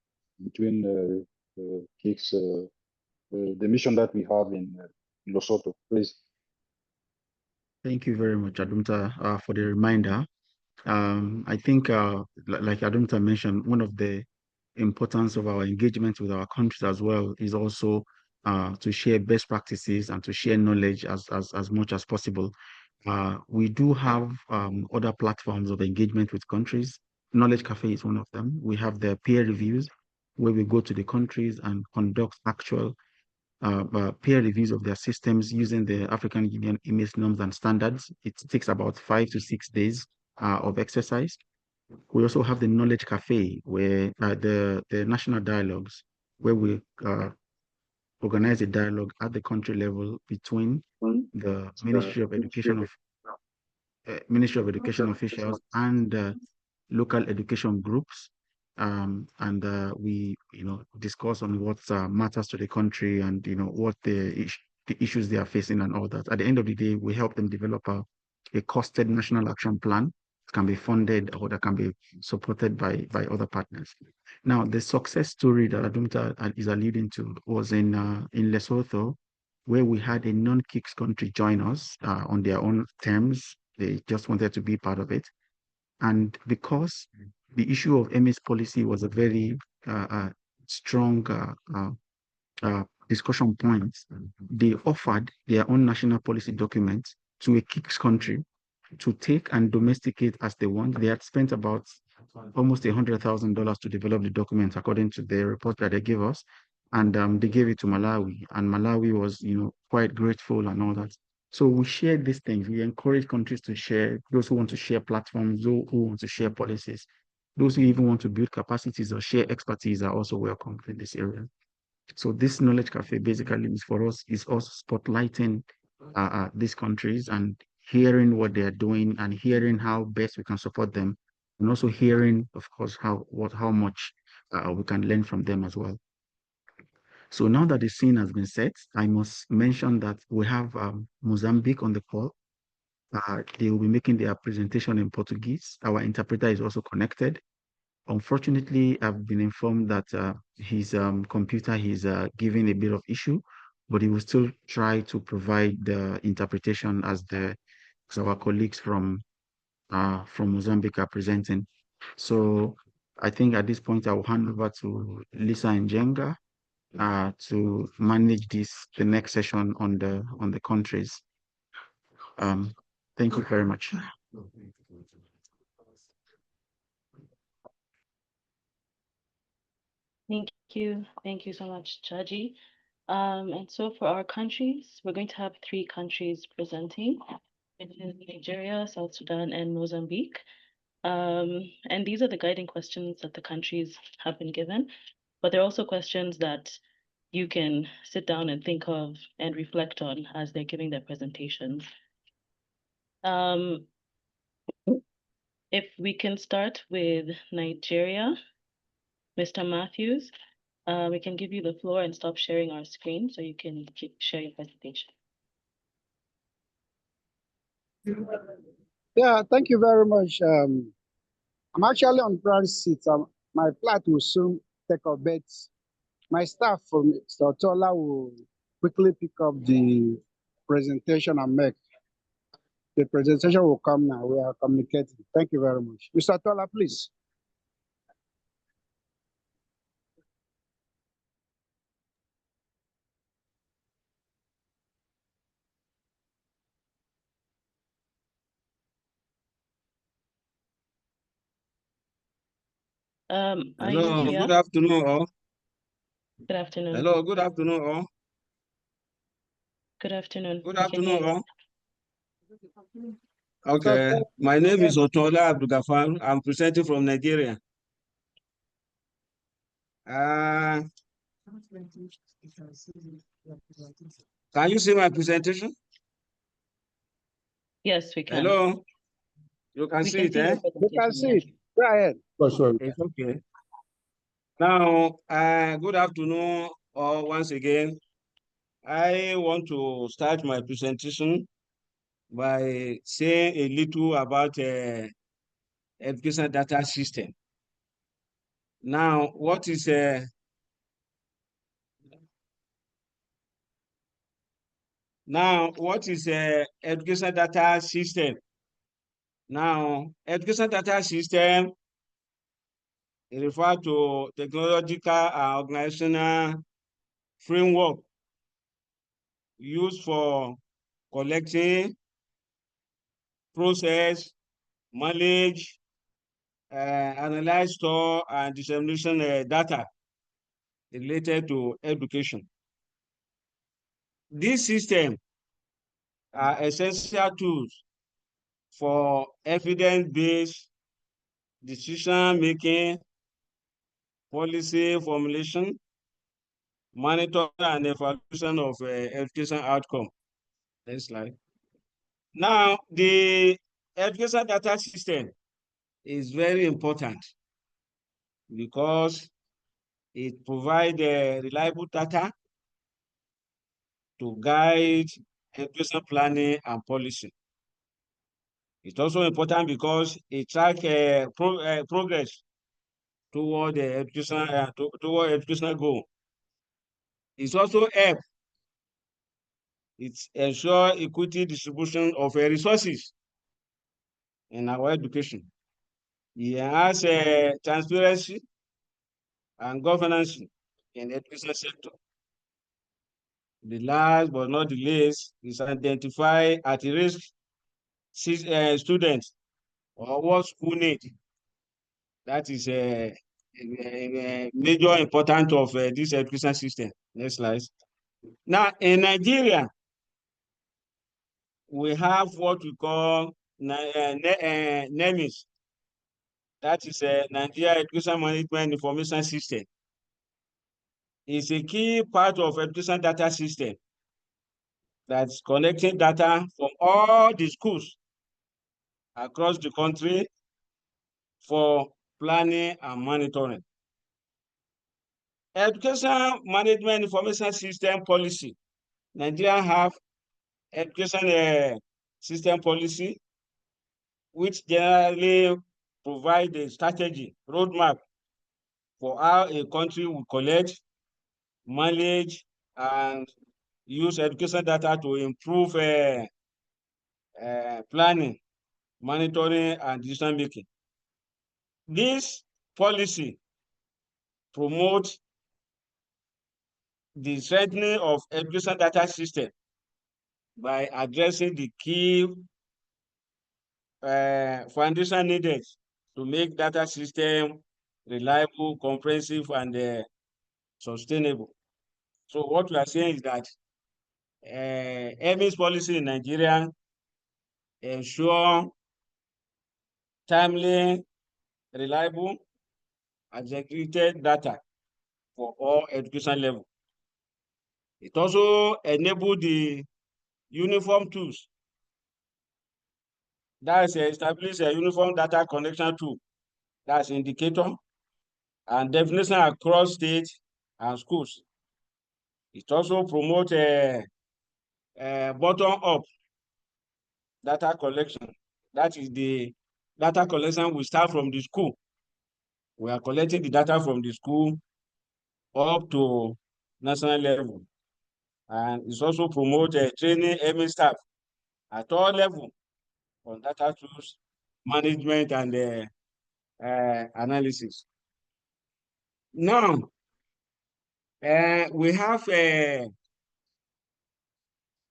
between PICS, the mission that we have in Lesotho. Please. Thank you very much, Adumta, for the reminder. I think, like Adumta mentioned, one of the importance of our engagement with our countries as well is also to share best practices and to share knowledge as much as possible. We do have other platforms of engagement with countries. Knowledge Cafe is one of them. We have the peer reviews where we go to the countries and conduct actual peer reviews of their systems using the African Union IMIS norms and standards. It takes about 5 to 6 days of exercise. We also have the Knowledge Cafe, where the national dialogues, where we organize a dialogue at the country level between the Ministry of Education officials and local education groups. And we, discuss on what matters to the country and, what the issues they are facing and all that. At the end of the day, we help them develop a costed national action plan that can be funded or that can be supported by other partners. Now, the success story that Adumta is alluding to was in Lesotho, where we had a non-KICS country join us on their own terms. They just wanted to be part of it. And because the issue of IMIS policy was a very strong discussion point, they offered their own national policy document to a KICS country to take and domesticate as they want. They had spent about almost $100,000 to develop the document, according to the report that they gave us. And they gave it to Malawi, and Malawi was, quite grateful and all that. So we share these things. We encourage countries to share, those who want to share platforms, those who want to share policies, those who even want to build capacities or share expertise are also welcome in this area. So this Knowledge Cafe basically is for us, is also spotlighting these countries and hearing what they are doing and hearing how best we can support them, and also hearing, of course, how much we can learn from them as well. So now that the scene has been set, I must mention that we have Mozambique on the call. They will be making their presentation in Portuguese. Our interpreter is also connected. Unfortunately, I've been informed that his computer is giving a bit of issue, but he will still try to provide the interpretation as our colleagues from Mozambique are presenting. So I think at this point I will hand over to Lisa Njenga to manage the next session on the countries. Thank you very much. Thank you so much, Chaji. And so for our countries, we're going to have 3 countries presenting, which is Nigeria, South Sudan, and Mozambique. And these are the guiding questions that the countries have been given, but they're also questions that you can sit down and think of and reflect on as they're giving their presentations. If we can start with Nigeria, Mr. Matthews, we can give you the floor and stop sharing our screen so you can share your presentation. Yeah, thank you very much. I'm actually on transit. My flight will soon take off, but my staff from Mr. Otola will quickly pick up the presentation and make. The presentation will come now. We are communicating. Thank you very much. Mr. Otola, please. Hello, good afternoon, all. Good afternoon. Hello, good afternoon, all. Good afternoon. Good afternoon, all. Okay, my name is Otola Abdugafar. I'm presenting from Nigeria. Can you see my presentation? Yes, we can. Hello? You can see it, eh? We can see it. Go ahead. It's okay. Now, good afternoon, all once again. I want to start my presentation by saying a little about education data system. Now, what is education data system? Now, education data system refers to technological and organizational framework used for collecting, process, manage, analyze, store, and dissemination data related to education. These systems are essential tools for evidence-based decision-making, policy formulation, monitoring, and evaluation of education outcome. Next slide. Now, the education data system is very important because it provides reliable data to guide education planning and policy. It's also important because it tracks progress toward the educational goal. It's also help. It ensures equity distribution of resources in our education. It has transparency and governance in the education sector. The last but not the least is identify at-risk students or what school need. That is a major important of this education system. Next slide. Now, in Nigeria, we have what we call NEMIS. That is a Nigeria Education Management Information System. It's a key part of education data system that's collecting data from all the schools across the country for planning and monitoring. Education Management Information System Policy. Nigeria have education system policy, which generally provide a strategy, roadmap for how a country will collect, manage, and use education data to improve planning, monitoring, and decision making. This policy promotes the strengthening of education data system by addressing the key foundation needed to make data system reliable, comprehensive, and sustainable. So what we are saying is that EMIS policy in Nigeria ensure timely, reliable, aggregated data for all education levels. It also enables the uniform tools. That's establish a uniform data connection tool. That's indicator and definition across states and schools. It also promotes a bottom-up data collection. That is the data collection we start from the school. We are collecting the data from the school up to national level. And it's also promote training EMIS staff at all levels on data tools, management, and analysis. Now, we have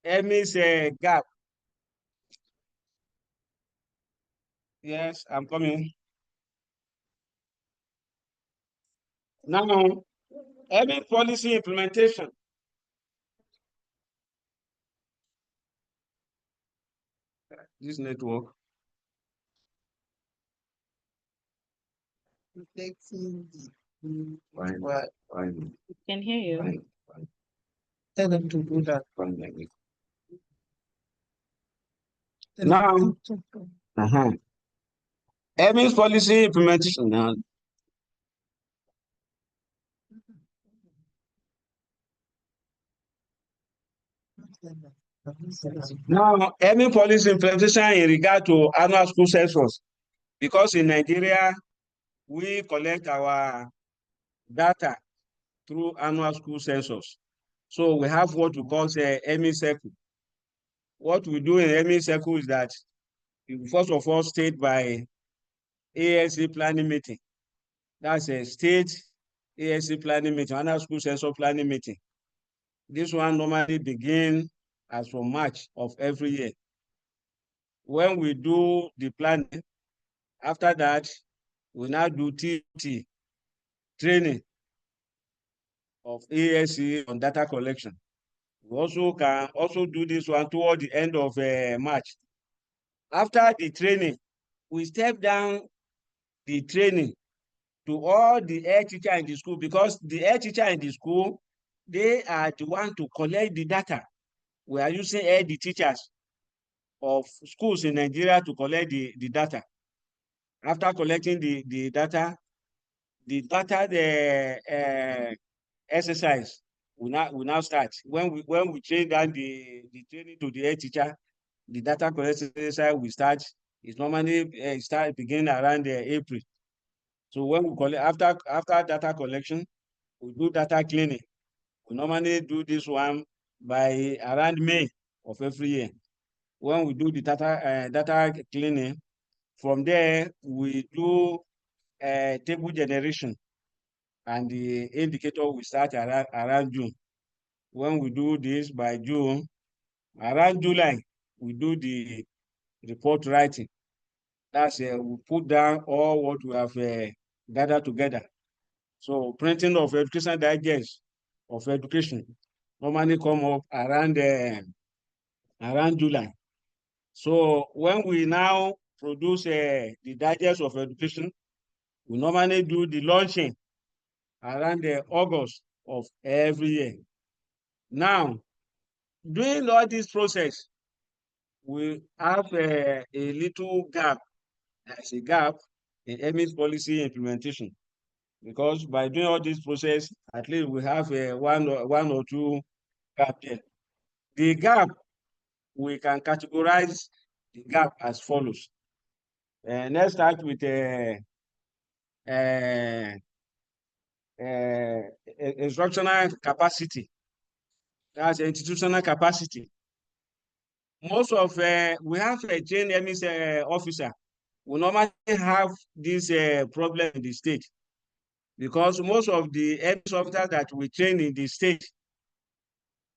EMIS gap. Yes, I'm coming. Now, EMIS policy implementation. This network. Fine. Can hear you. Fine. Tell them to do that. Now, EMIS policy implementation. Now, EMIS policy implementation in regard to annual school census, because in Nigeria, we collect our data through annual school census. So we have what we call EMIS circle. What we do in EMIS circle is that we first of all state by ASC planning meeting. That's a state ASC planning meeting, annual school census planning meeting. This one normally begins as from March of every year. When we do the planning, after that, we now do TT, training of ASC on data collection. We also can also do this one toward the end of March. After the training, we step down the training to all the head teacher in the school, because the head teacher in the school, they are the one to collect the data. We are using the teachers of schools in Nigeria to collect the data. After collecting the data, the exercise will now start. When we train down the training to the head teacher, the data collection exercise will start. It's normally start beginning around April. So when we collect after data collection, we do data cleaning. We normally do this one by around May of every year. When we do the data cleaning, from there we do table generation, and the indicator will start around June. When we do this by June, around July, we do the report writing. That's we put down all what we have gathered together. So printing of education digest of education normally come up around July. So when we now produce the digest of education, we normally do the launching around August of every year. Now, during all this process, we have a little gap. There's a gap in EMIS policy implementation, because by doing all this process, at least we have one or two gap there. The gap, we can categorize the gap as follows. Let's start with instructional capacity. That's institutional capacity. Most of we have a trained EMIS officer. We normally have this problem in the state, because most of the EMIS officers that we train in the state,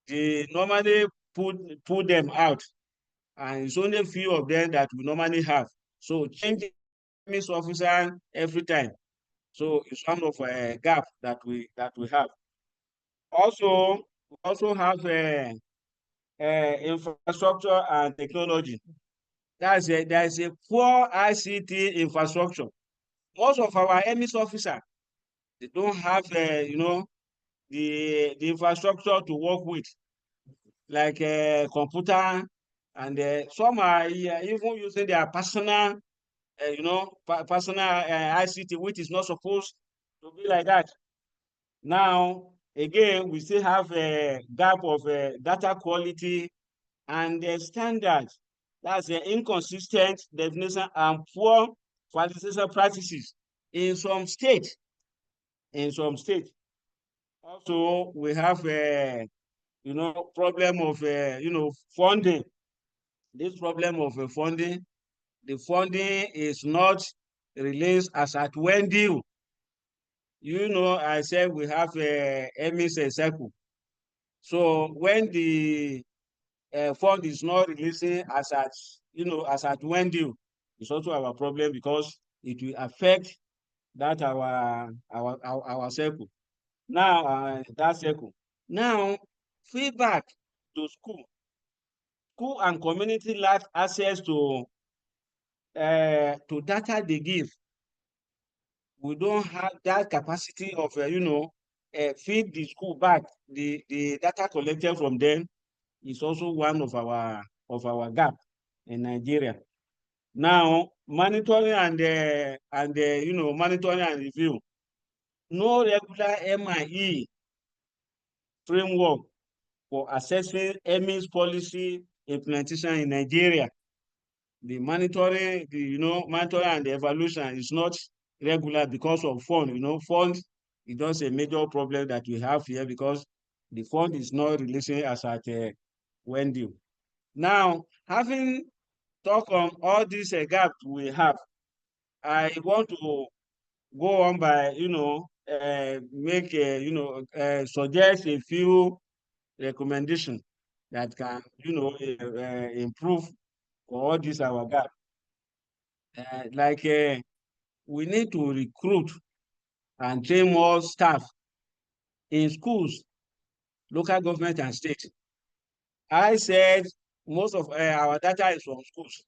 they normally put them out, and it's only a few of them that we normally have. So changing EMIS officer every time. So it's one of a gap that we have. Also, we also have infrastructure and technology. There's a poor ICT infrastructure. Most of our EMIS officers, they don't have the infrastructure to work with, like computer, and some are even using their personal personal ICT, which is not supposed to be like that. Now, again, we still have a gap of data quality and standards. That's an inconsistent definition and poor qualification practices in some states. Also, we have problem of funding. This problem of funding, the funding is not released as at when due. I said we have EMIS cycle. So when the fund is not releasing as at when due, it's also our problem, because it will affect that our cycle. Now that cycle. Now, feedback to school and community lack access to data they give. We don't have that capacity of feed the school back. The data collected from them is also one of our gap in Nigeria. Now, monitoring and monitoring and review. No regular MIE framework for assessing EMIS policy implementation in Nigeria. The monitoring, monitoring and the evaluation is not regular because of fund. Fund is just a major problem that we have here, because the fund is not releasing as at when due. Now, having talked on all these gaps we have, I want to go on by suggest a few recommendations that can improve all these our gap. We need to recruit and train more staff in schools, local government and state. I said most of our data is from schools.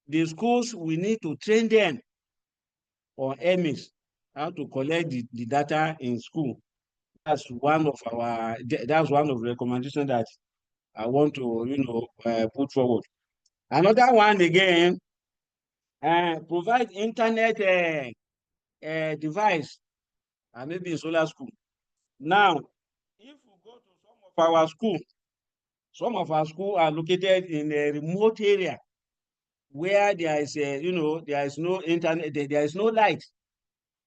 The schools, we need to train them on EMIS, how to collect the data in school. That's one of the recommendations that I want to put forward. Another one again, provide internet device, and maybe in solar school. Now, if we go to some of our schools are located in a remote area where there is there is no internet, there is no light.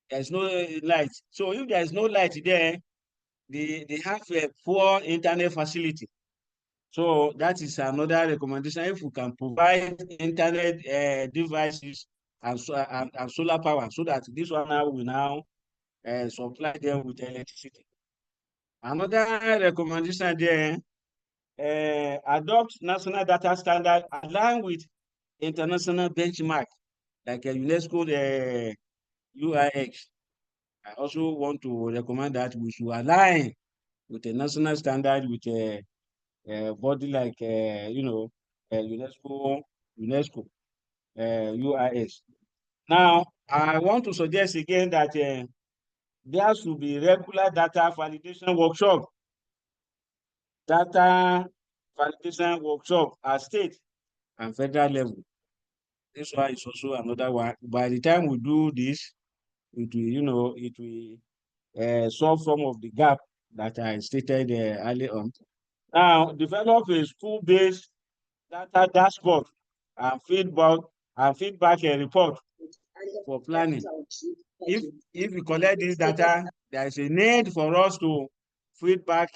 There's no light. So if there is no light there, they have a poor internet facility. So that is another recommendation. If we can provide internet devices and solar power, so that this one now will now supply them with electricity. Another recommendation there, adopt national data standard aligned with international benchmark, like a UNESCO UIX. I also want to recommend that we should align with a national standard with a body like UNESCO UIS. Now, I want to suggest again that there should be regular data validation workshop. Data validation workshop at state and federal level. This one is also another one. By the time we do this, it will, it will solve some of the gap that I stated early on. Now, develop a school-based data dashboard and feedback report for planning. If we collect this data, there is a need for us to feedback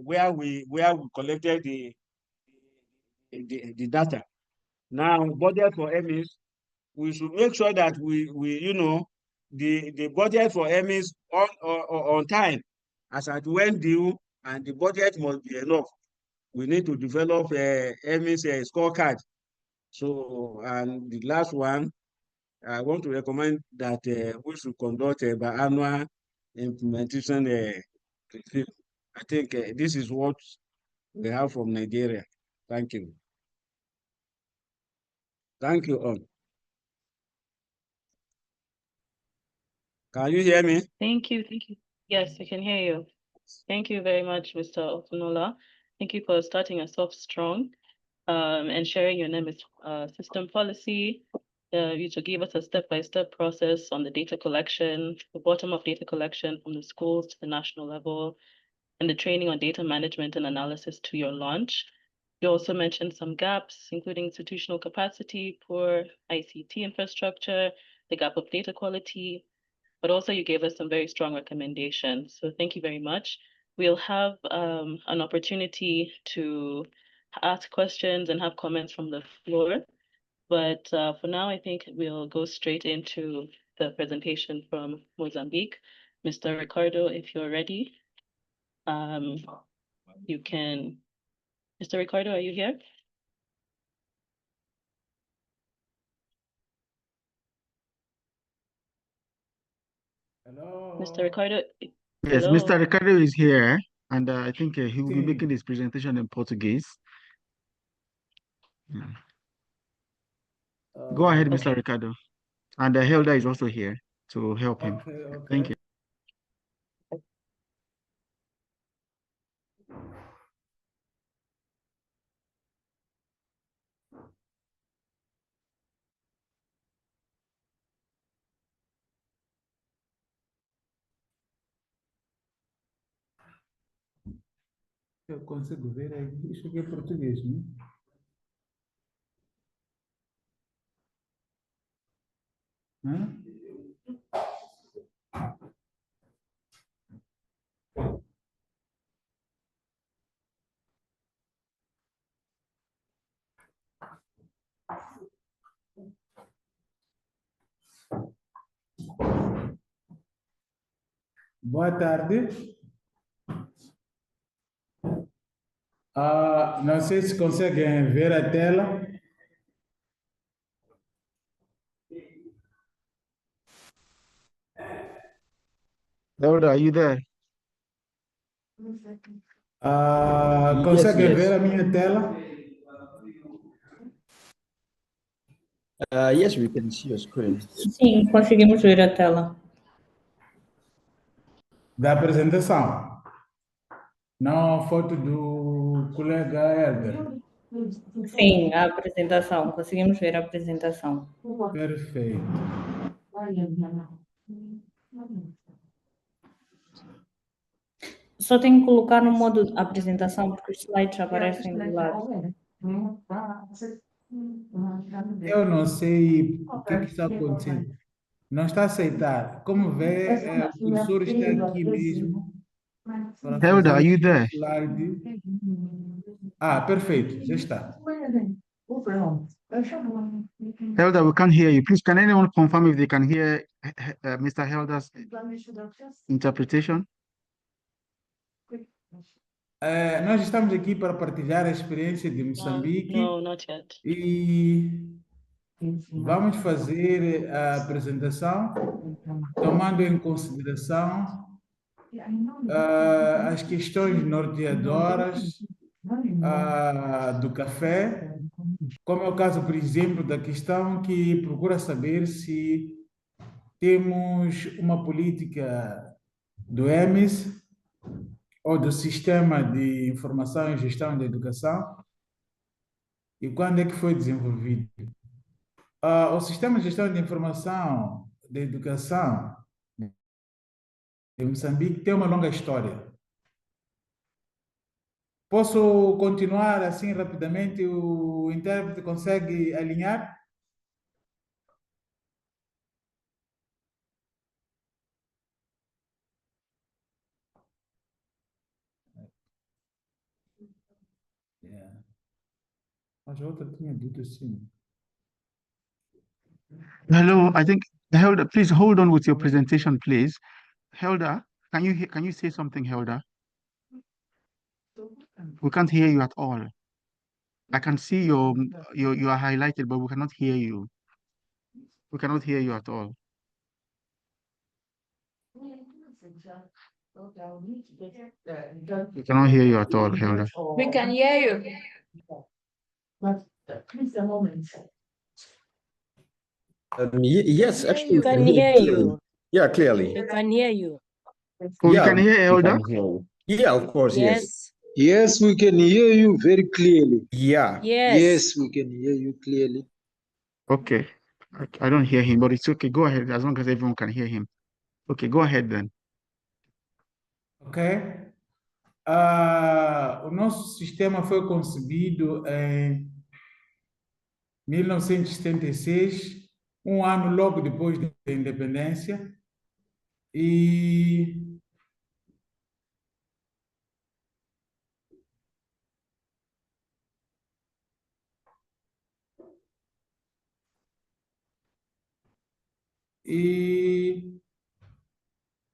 where we collected the data. Now, budget for EMIS, we should make sure that we the budget for EMIS on time, as at when due, and the budget must be enough. We need to develop a EMIS scorecard. So, and the last one, I want to recommend that we should conduct a biannual implementation review. I think this is what we have from Nigeria. Thank you. Thank you all. Can you hear me? Thank you. Yes, I can hear you. Thank you very much, Mr. Otunola. Thank you for starting us off strong and sharing your NEMIS system policy. You to give us a step-by-step process on the data collection, the bottom-up data collection from the schools to the national level, and the training on data management and analysis to your launch. You also mentioned some gaps, including institutional capacity, poor ICT infrastructure, the gap of data quality, but also you gave us some very strong recommendations. So thank you very much. We'll have an opportunity to ask questions and have comments from the floor. But for now, I think we'll go straight into the presentation from Mozambique. Mr. Ricardo, if you're ready, you can. Mr. Ricardo, are you here? Hello. Mr. Ricardo? Yes, Hello. Mr. Ricardo is here, and I think he will be making his presentation in Portuguese. Yeah. Go ahead, Mr. Okay. Ricardo. And Hilda is also here to help him. Okay. Thank you. Eu consigo ver aí. Isso aqui é português, não é? Hã? Boa tarde. Não sei se conseguem ver a tela. Hilda, are you there? Conseguem yes. ver a minha tela? Yes, we can see your screen. Sim, conseguimos ver a tela. Da apresentação. Não a foto do colega Helder. Sim, a apresentação. Conseguimos ver a apresentação. Perfeito. Só tenho que colocar no modo apresentação, porque os slides aparecem do lado. Eu não sei o que está acontecendo. Não está a aceitar. Como vê, o cursor está aqui mesmo. Hilda, are you there? Slide. Perfeito, já está. Hilda, we can't hear you. Please, can anyone confirm if they can hear Mr. Hilda's interpretation? Nós estamos aqui para partilhar a experiência de Moçambique. No, not yet. E vamos fazer a apresentação tomando em consideração as questões norteadoras do café, como é o caso, por exemplo, da questão que procura saber se temos uma política do EMIS ou do Sistema de Informação e Gestão da Educação e quando é que foi desenvolvido? O Sistema de Gestão de Informação da Educação de Moçambique tem uma longa história. Posso continuar assim rapidamente? O intérprete consegue alinhar? Yeah. Mas a outra tinha dito assim. Hello, I think Helda, please hold on with your presentation, please. Helda, can you say something, Helda? We can't hear you at all. I can see you are highlighted, but we cannot hear you. We cannot hear you at all. We cannot hear you at all, Helda. We can hear you. But please a moment. Yes, actually, We can hear you. Yeah, clearly. We can hear you. Oh, you can hear Helda? Yeah, of course, yes. Yes. Yes, we can hear you very clearly. Yeah. Yes, we can hear you clearly. Okay. I don't hear him, but it's okay. Go ahead, as long as everyone can hear him. Okay, go ahead then. Ok? O nosso sistema foi concebido em 1976, um ano logo depois da independência, e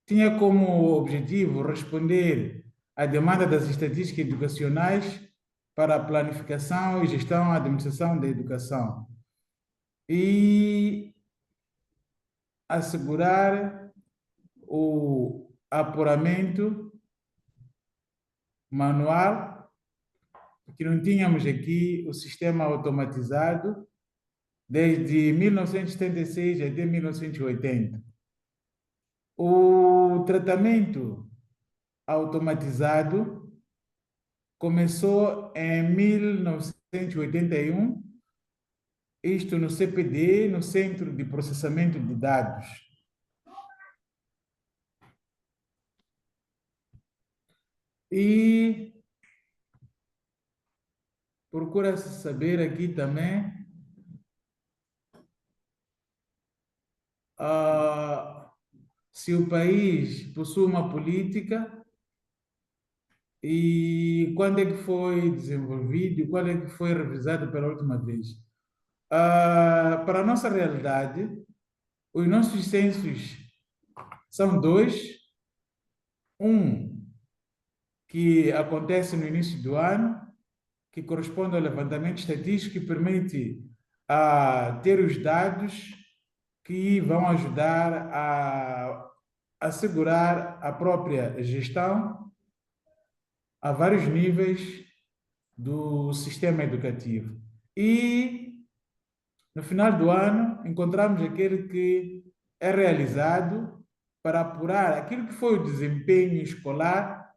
tinha como objetivo responder à demanda das estatísticas educacionais para a planificação e gestão, administração da educação e assegurar o apuramento manual, porque não tínhamos aqui o sistema automatizado desde 1976 até 1980. O tratamento automatizado começou em 1981, isto no CPD, no Centro de Processamento de Dados. E procura-se saber aqui também se o país possui uma política e quando é que foi desenvolvido e quando é que foi revisado pela última vez. Para a nossa realidade, os nossos censos são dois. Um que acontece no início do ano, que corresponde ao levantamento estatístico que permite ter os dados que vão ajudar a assegurar a própria gestão a vários níveis do sistema educativo. E, no final do ano, encontramos aquele que é realizado para apurar aquilo que foi o desempenho escolar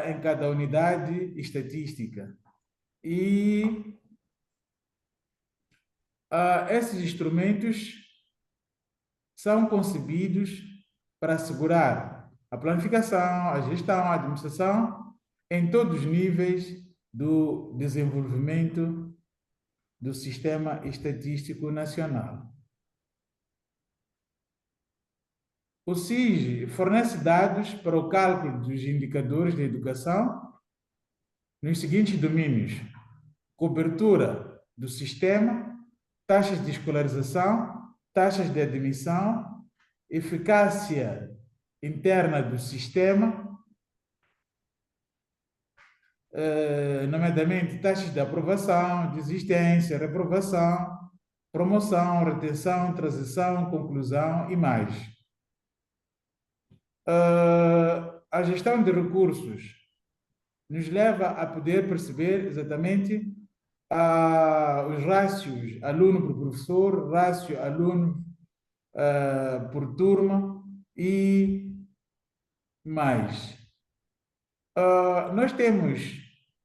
em cada unidade estatística. E esses instrumentos são concebidos para assegurar a planificação, a gestão, a administração em todos os níveis do desenvolvimento do Sistema Estatístico Nacional. O SIG fornece dados para o cálculo dos indicadores de educação nos seguintes domínios: cobertura do sistema, taxas de escolarização, taxas de admissão, eficácia interna do sistema, nomeadamente taxas de aprovação, desistência, reprovação, promoção, retenção, transição, conclusão e mais. A gestão de recursos nos leva a poder perceber exatamente os rácios aluno por professor, rácio aluno por turma e mais. Nós temos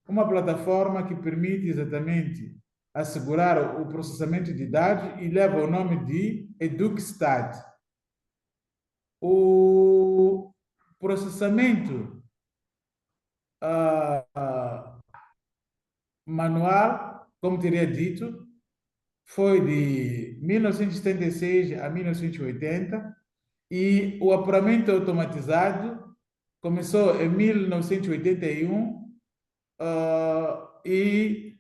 uma plataforma que permite exatamente assegurar o processamento de dados e leva o nome de EducStat. O processamento manual, como teria dito, foi de 1976 a 1980 e o apuramento automatizado começou em 1981 e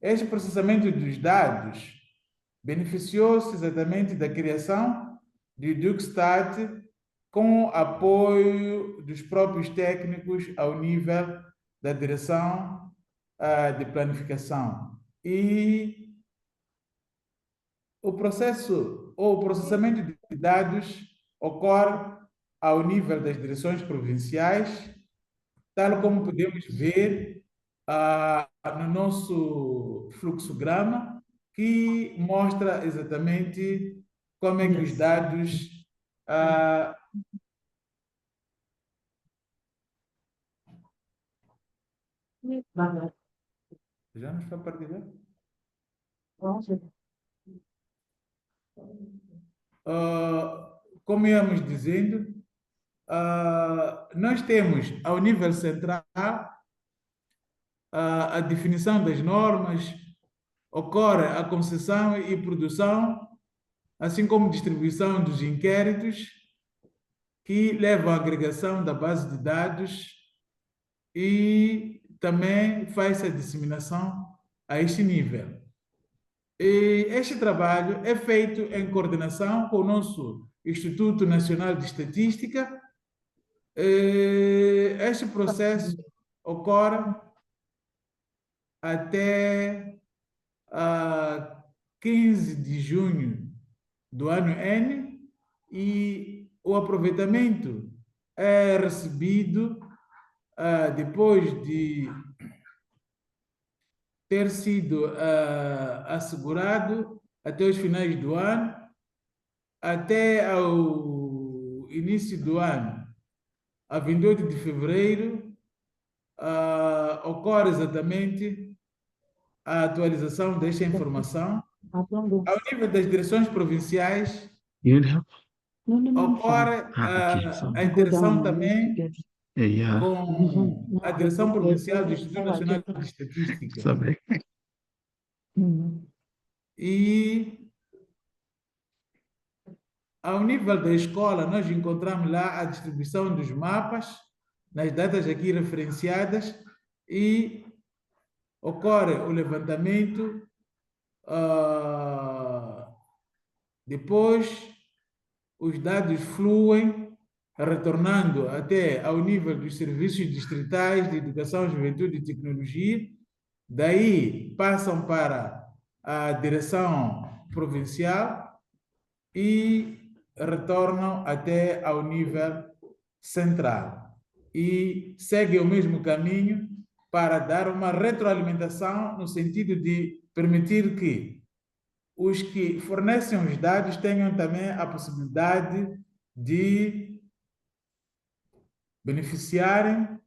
este processamento dos dados beneficiou-se exatamente da criação de EducStat com apoio dos próprios técnicos ao nível da direção de planificação. E o processo ou o processamento de dados ocorre ao nível das direções provinciais, tal como podemos ver no nosso fluxograma, que mostra exatamente como é que os dados já nos foi partilhar? Como íamos dizendo, nós temos ao nível central a definição das normas, ocorre a concessão e produção, assim como distribuição dos inquéritos, que levam à agregação da base de dados e também faz a disseminação a este nível. E este trabalho é feito em coordenação com o nosso Instituto Nacional de Estatística. Este processo ocorre até 15 de junho do ano N e o aproveitamento é recebido depois de ter sido assegurado até os finais do ano, até ao início do ano, a 28 de fevereiro, ocorre exatamente a atualização desta informação. Ao nível das direções provinciais, ocorre a interação também com a direção provincial do Instituto Nacional de Estatística. E ao nível da escola, nós encontramos lá a distribuição dos mapas, nas datas aqui referenciadas, e ocorre o levantamento. Depois, os dados fluem, retornando até ao nível dos serviços distritais de educação, juventude e tecnologia. Daí passam para a direção provincial e retornam até ao nível central. E seguem o mesmo caminho para dar uma retroalimentação no sentido de permitir que os que fornecem os dados tenham também a possibilidade de beneficiarem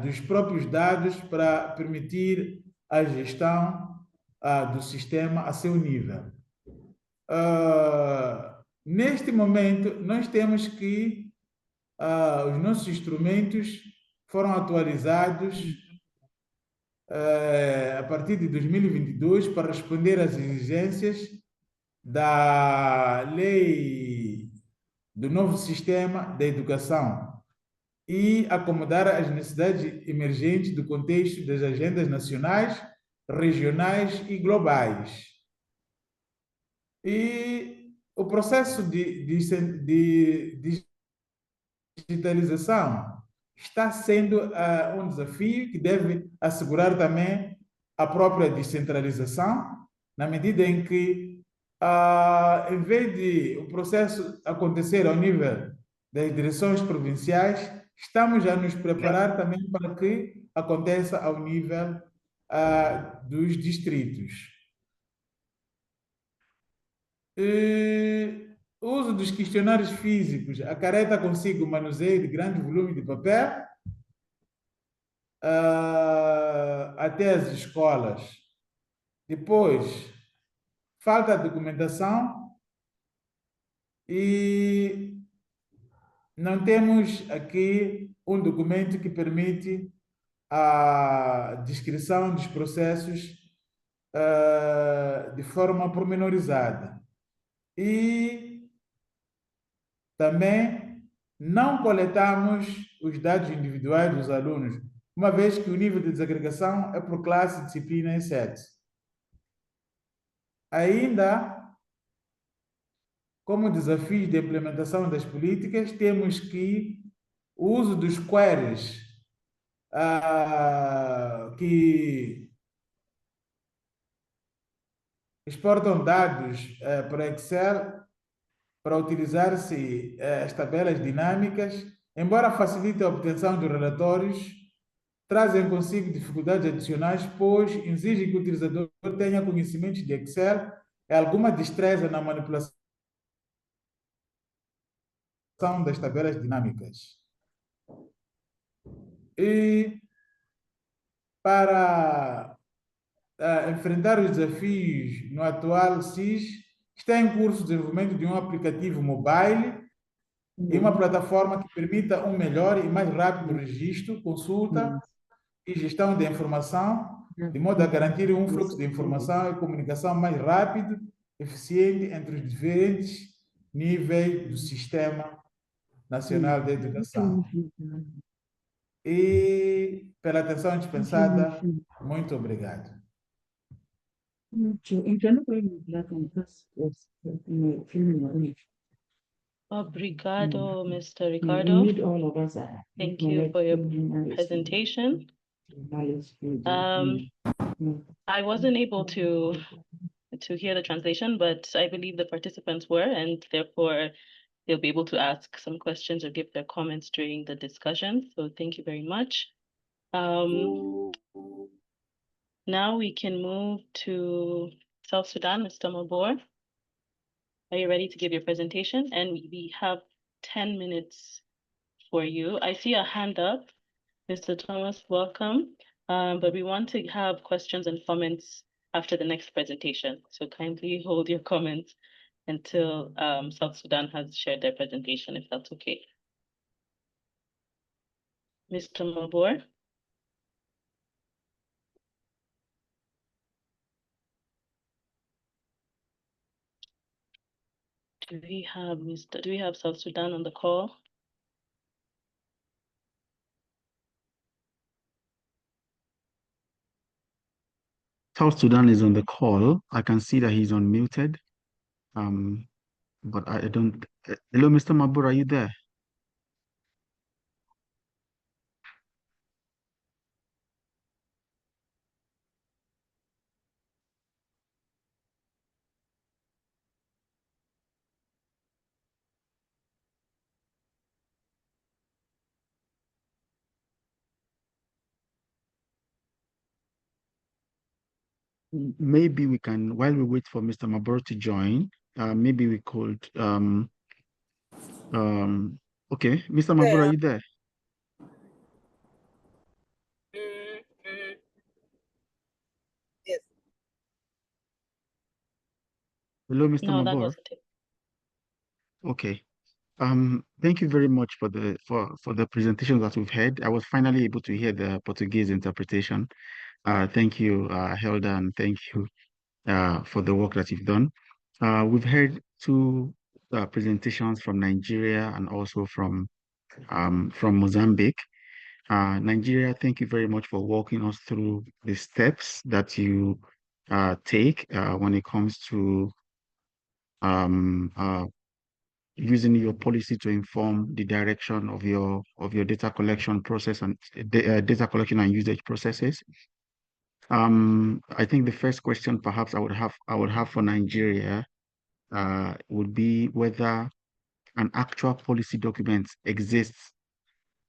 dos próprios dados para permitir a gestão do sistema a seu nível. Neste momento, nós temos que os nossos instrumentos foram atualizados a partir de 2022 para responder às exigências da lei do novo sistema da educação e acomodar as necessidades emergentes do contexto das agendas nacionais, regionais e globais. E o processo de digitalização está sendo um desafio que deve assegurar também a própria descentralização, na medida em que, em vez de o processo acontecer ao nível das direções provinciais, estamos a nos preparar também para que aconteça ao nível dos distritos. O uso dos questionários físicos acarreta consigo o manuseio de grande volume de papel até as escolas. Depois, falta de documentação e não temos aqui um documento que permite a descrição dos processos de forma pormenorizada. E também não coletamos os dados individuais dos alunos, uma vez que o nível de desagregação é por classe, disciplina e sexo. Ainda, como desafios de implementação das políticas, temos que o uso dos queries que exportam dados para Excel para utilizar-se as tabelas dinâmicas, embora facilite a obtenção de relatórios, trazem consigo dificuldades adicionais, pois exigem que o utilizador tenha conhecimentos de Excel e alguma destreza na manipulação das tabelas dinâmicas. E para enfrentar os desafios no atual SIS, está em curso o desenvolvimento de um aplicativo mobile e uma plataforma que permita um melhor e mais rápido registro, consulta e gestão de informação, de modo a garantir um fluxo de informação e comunicação mais rápido, eficiente entre os diferentes níveis do Sistema Nacional de Educação. E pela atenção dispensada, muito obrigado. Obrigado, Mr. Ricardo. Thank you for your presentation. I wasn't able to hear the translation, but I believe the participants were, and therefore they'll be able to ask some questions or give their comments during the discussion. So thank you very much. Now we can move to South Sudan, Mr. Mabor. Are you ready to give your presentation? And we have 10 minutes for you. I see a hand up. Mr. Thomas, welcome. But we want to have questions and comments after the next presentation. So kindly hold your comments until South Sudan has shared their presentation, if that's okay. Mr. Mabor. Do we have South Sudan on the call? South Sudan is on the call. I can see that he's unmuted. But I don't. Hello, Mr. Mabur, are you there? Maybe we can, while we wait for Mr. Mabur to join, maybe we could okay, Mr. Mabur, are you there? Yes. Hello, Mr. No, that Mabur. wasn't it. Okay. Thank you very much for the presentation that we've had. I was finally able to hear the Portuguese interpretation. Thank you, Helda, and thank you for the work that you've done. We've heard two presentations from Nigeria and also from Mozambique. Nigeria, thank you very much for walking us through the steps that you take when it comes to using your policy to inform the direction of your data collection process and data collection and usage processes. I think the first question perhaps I would have for Nigeria would be whether an actual policy document exists.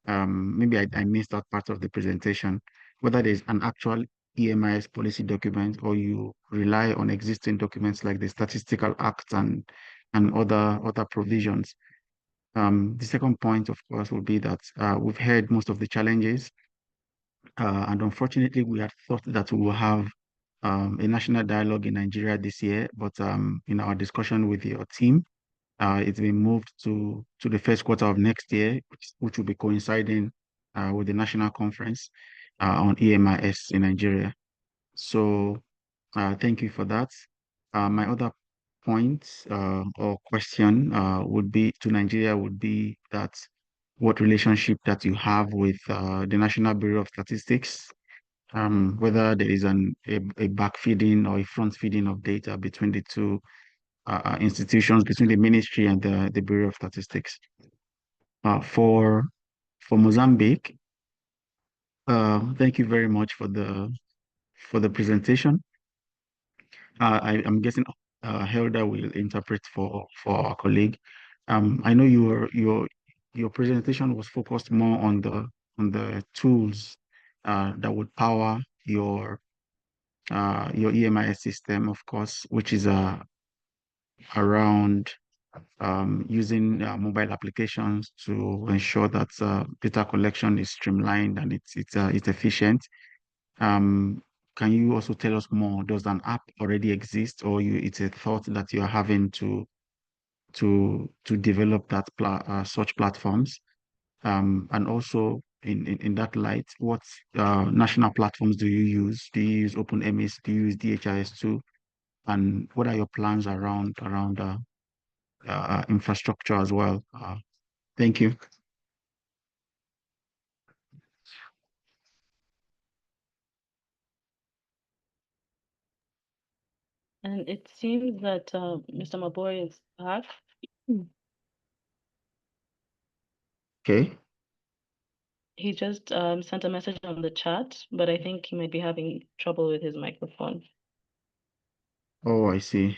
Maybe I missed that part of the presentation, whether there's an actual EMIS policy document or you rely on existing documents like the Statistical Act and and other provisions. The second point, of course, will be that we've heard most of the challenges, and unfortunately, we had thought that we will have a national dialogue in Nigeria this year, but in our discussion with your team, it's been moved to the first quarter of next year, which will be coinciding with the national conference on EMIS in Nigeria. So thank you for that. My other point or question would be to Nigeria would be that what relationship that you have with the National Bureau of Statistics, whether there is a backfeeding or a front feeding of data between the two institutions, between the ministry and the Bureau of Statistics. For Mozambique, thank you very much for the presentation. I'm guessing Helder will interpret for our colleague. I know your presentation was focused more on the tools that would power your EMIS system, of course, which is around using mobile applications to ensure that data collection is streamlined and it's efficient. Can you also tell us more? Does an app already exist, or it's a thought that you are having to develop that such platforms? And also in that light, what national platforms do you use? Do you use OpenMS? Do you use DHIS2? And what are your plans around infrastructure as well? Thank you. And it seems that Mr. Maboy is back. Okay. He just sent a message on the chat, but I think he might be having trouble with his microphone. Oh, I see.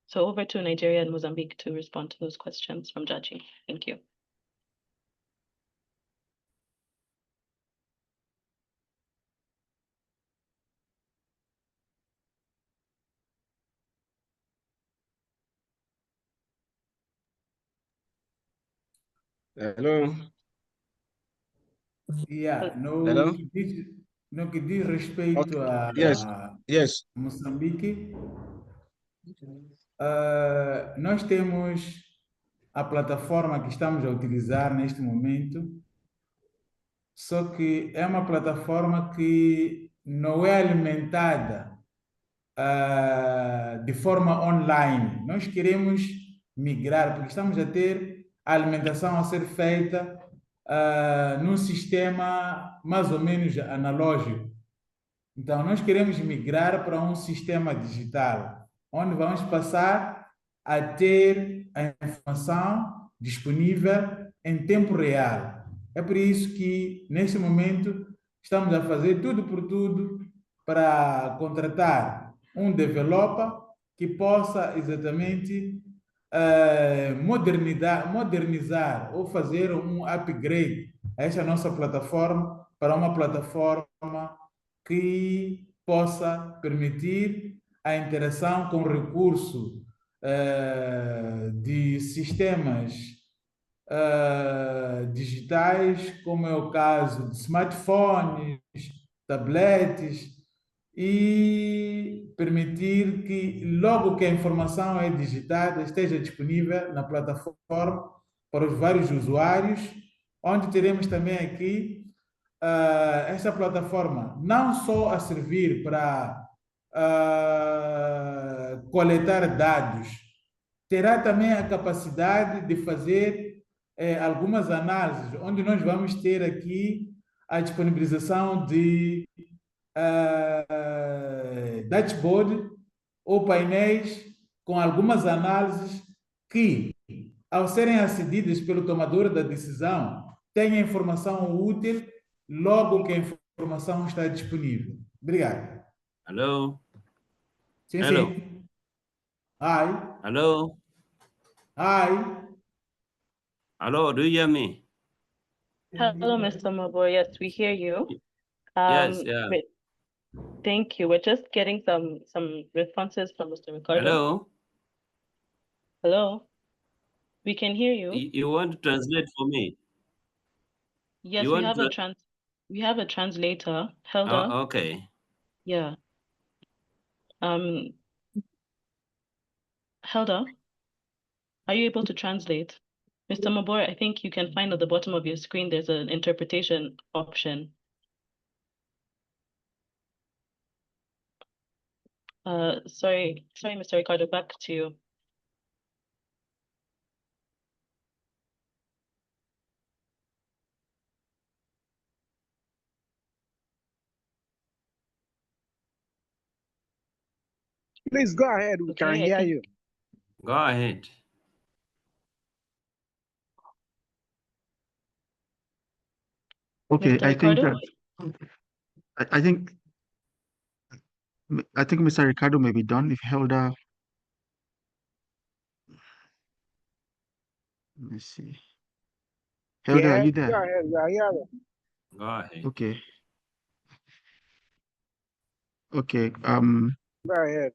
So over to Nigeria and Mozambique to respond to those questions from Jaji. Thank you. Hello. Yeah, Hello. no que diz respeito Yes. Yes. Moçambique, nós temos a plataforma que estamos a utilizar neste momento, só que é uma plataforma que não é alimentada de forma online. Nós queremos migrar, porque estamos a ter a alimentação a ser feita num sistema mais ou menos analógico. Então, nós queremos migrar para um sistema digital, onde vamos passar a ter a informação disponível em tempo real. É por isso que, neste momento, estamos a fazer tudo por tudo para contratar um developer que possa exatamente modernizar ou fazer um upgrade a esta nossa plataforma para uma plataforma que possa permitir a interação com recurso de sistemas digitais, como é o caso de smartphones, tabletes, e permitir que, logo que a informação é digitada, esteja disponível na plataforma para os vários usuários, onde teremos também aqui esta plataforma não só a servir para coletar dados, terá também a capacidade de fazer algumas análises, onde nós vamos ter aqui a disponibilização de dashboard ou painéis com algumas análises que, ao serem acedidas pelo tomador da decisão, tenha informação útil logo que a informação está disponível. Obrigado. Hello. Sim, Hello. sim. Hi. Hello. Hi. Hello. Do you hear me? Hello, Mr. Maboy. Yes, we hear you. Yes, yeah. Wait, thank you. We're just getting some responses from Mr. Ricardo. Hello? Hello? We can hear you. You want to translate for me? Yes, You we want have to we have a translator, Helda. Oh, okay. Yeah. Helda, are you able to translate? Mr. Mabor, I think you can find at the bottom of your screen, there's an interpretation option. Sorry, Mr. Ricardo, back to you. Please go ahead. We can hear you. Go ahead. Okay, Mr. I think Ricardo? that I think Mr. Ricardo may be done. If Helda, let me see. Helda, are Yes, you go there? ahead. We are here. Go ahead. Okay. Okay. Go ahead.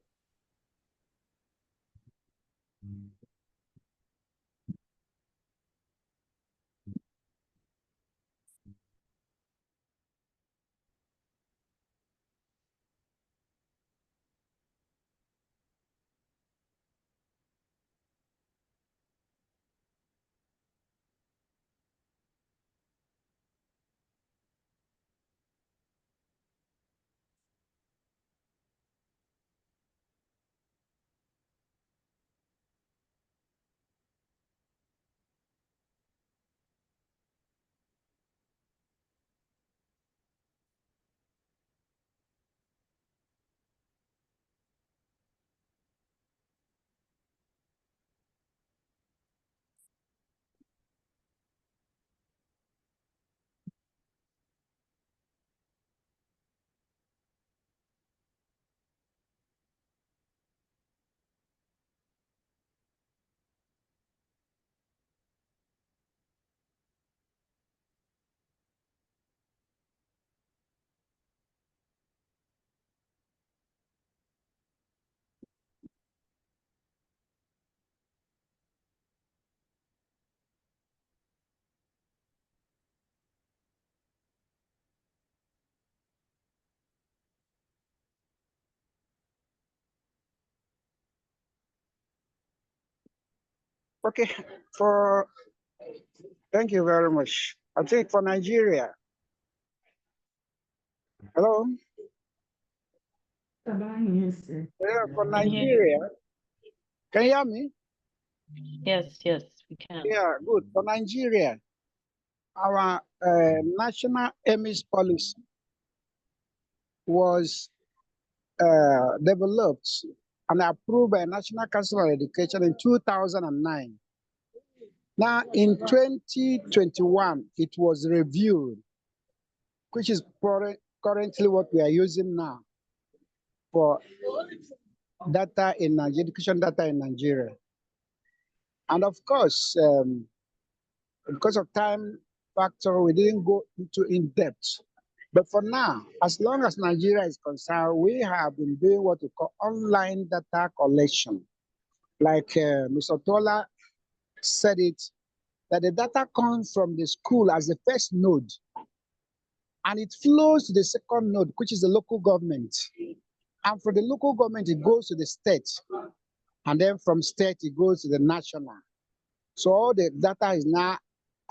Okay, thank you very much. I think for Nigeria. Hello? Yeah, for Nigeria. Can you hear me? Yes, we can. Yeah, good. For Nigeria, our national EMIS policy was developed and approved by National Council of Education in 2009. Now, in 2021, it was reviewed, which is currently what we are using now for data in Nigeria, education data in Nigeria. And of course, because of time factor, we didn't go into in-depth. But for now, as long as Nigeria is concerned, we have been doing what we call online data collection. Like Mr. Tola said it, that the data comes from the school as the first node, and it flows to the second node, which is the local government. And from the local government, it goes to the state. And then from state, it goes to the national. So all the data is now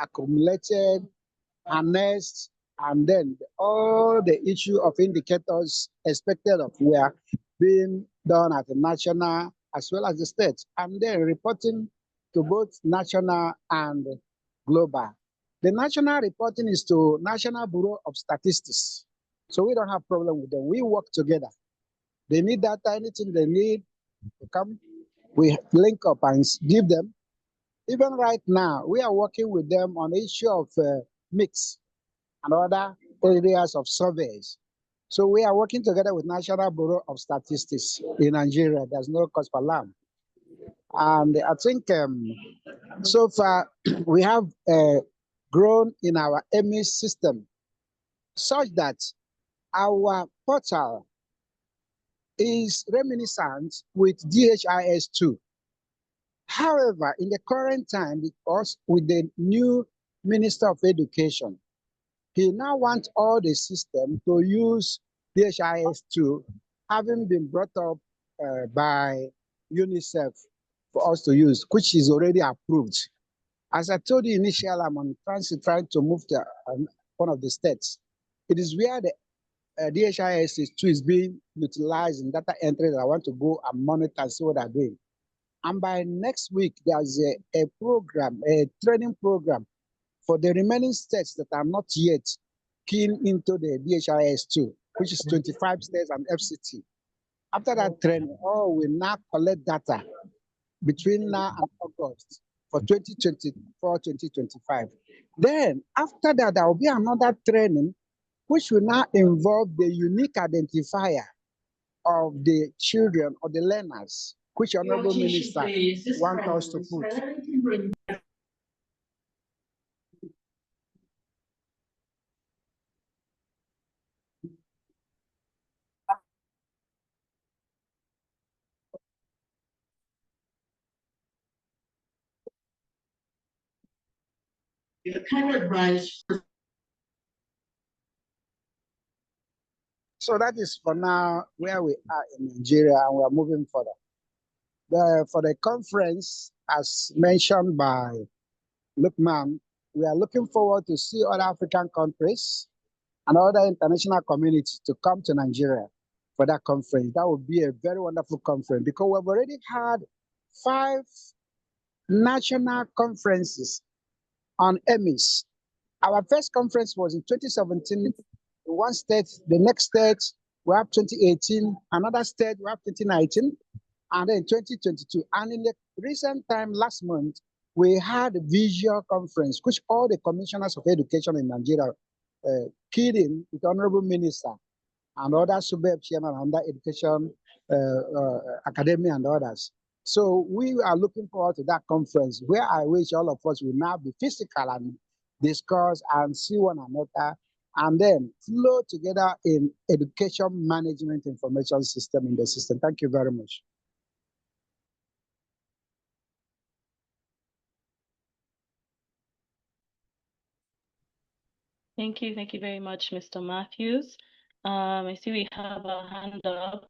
accumulated, harnessed, and then all the issue of indicators expected of were being done at the national as well as the state, and then reporting to both national and global. The national reporting is to National Bureau of Statistics. So we don't have problem with them. We work together. They need data, anything they need to come, we link up and give them. Even right now, we are working with them on the issue of mix and other areas of surveys. So we are working together with National Bureau of Statistics in Nigeria. There's no cause for alarm. And I think so far we have grown in our EMIS system such that our portal is reminiscent with DHIS2. However, in the current time, because with the new Minister of Education, he now wants all the system to use DHIS2, having been brought up by UNICEF for us to use, which is already approved. As I told you initially, I'm on transit trying to move to one of the states. It is where the DHIS2 is being utilized in data entry that I want to go and monitor and see what they're doing. And by next week, there's a program, a training program for the remaining states that are not yet keen into the DHIS2, which is 25 states and FCT. After that training, we now collect data between now and August for 2024-2025. Then after that, there will be another training which will now involve the unique identifier of the children or the learners, which Honorable Minister wants us to put. So that is for now where we are in Nigeria, and we are moving further. For the conference, as mentioned by Lukman, we are looking forward to see other African countries and other international community to come to Nigeria for that conference. That would be a very wonderful conference because we've already had 5 national conferences on EMIS. Our first conference was in 2017 in one state, the next state we have 2018, another state we have 2019, and then 2022. And in the recent time, last month, we had a visual conference, which all the commissioners of education in Nigeria keyed in with Honorable Minister and other SUBEB chairman and other education academy and others. So we are looking forward to that conference where I wish all of us will now be physical and discuss and see one another and then flow together in education management information system in the system. Thank you very much. Thank you very much, Mr. Matthews. I see we have a hand up.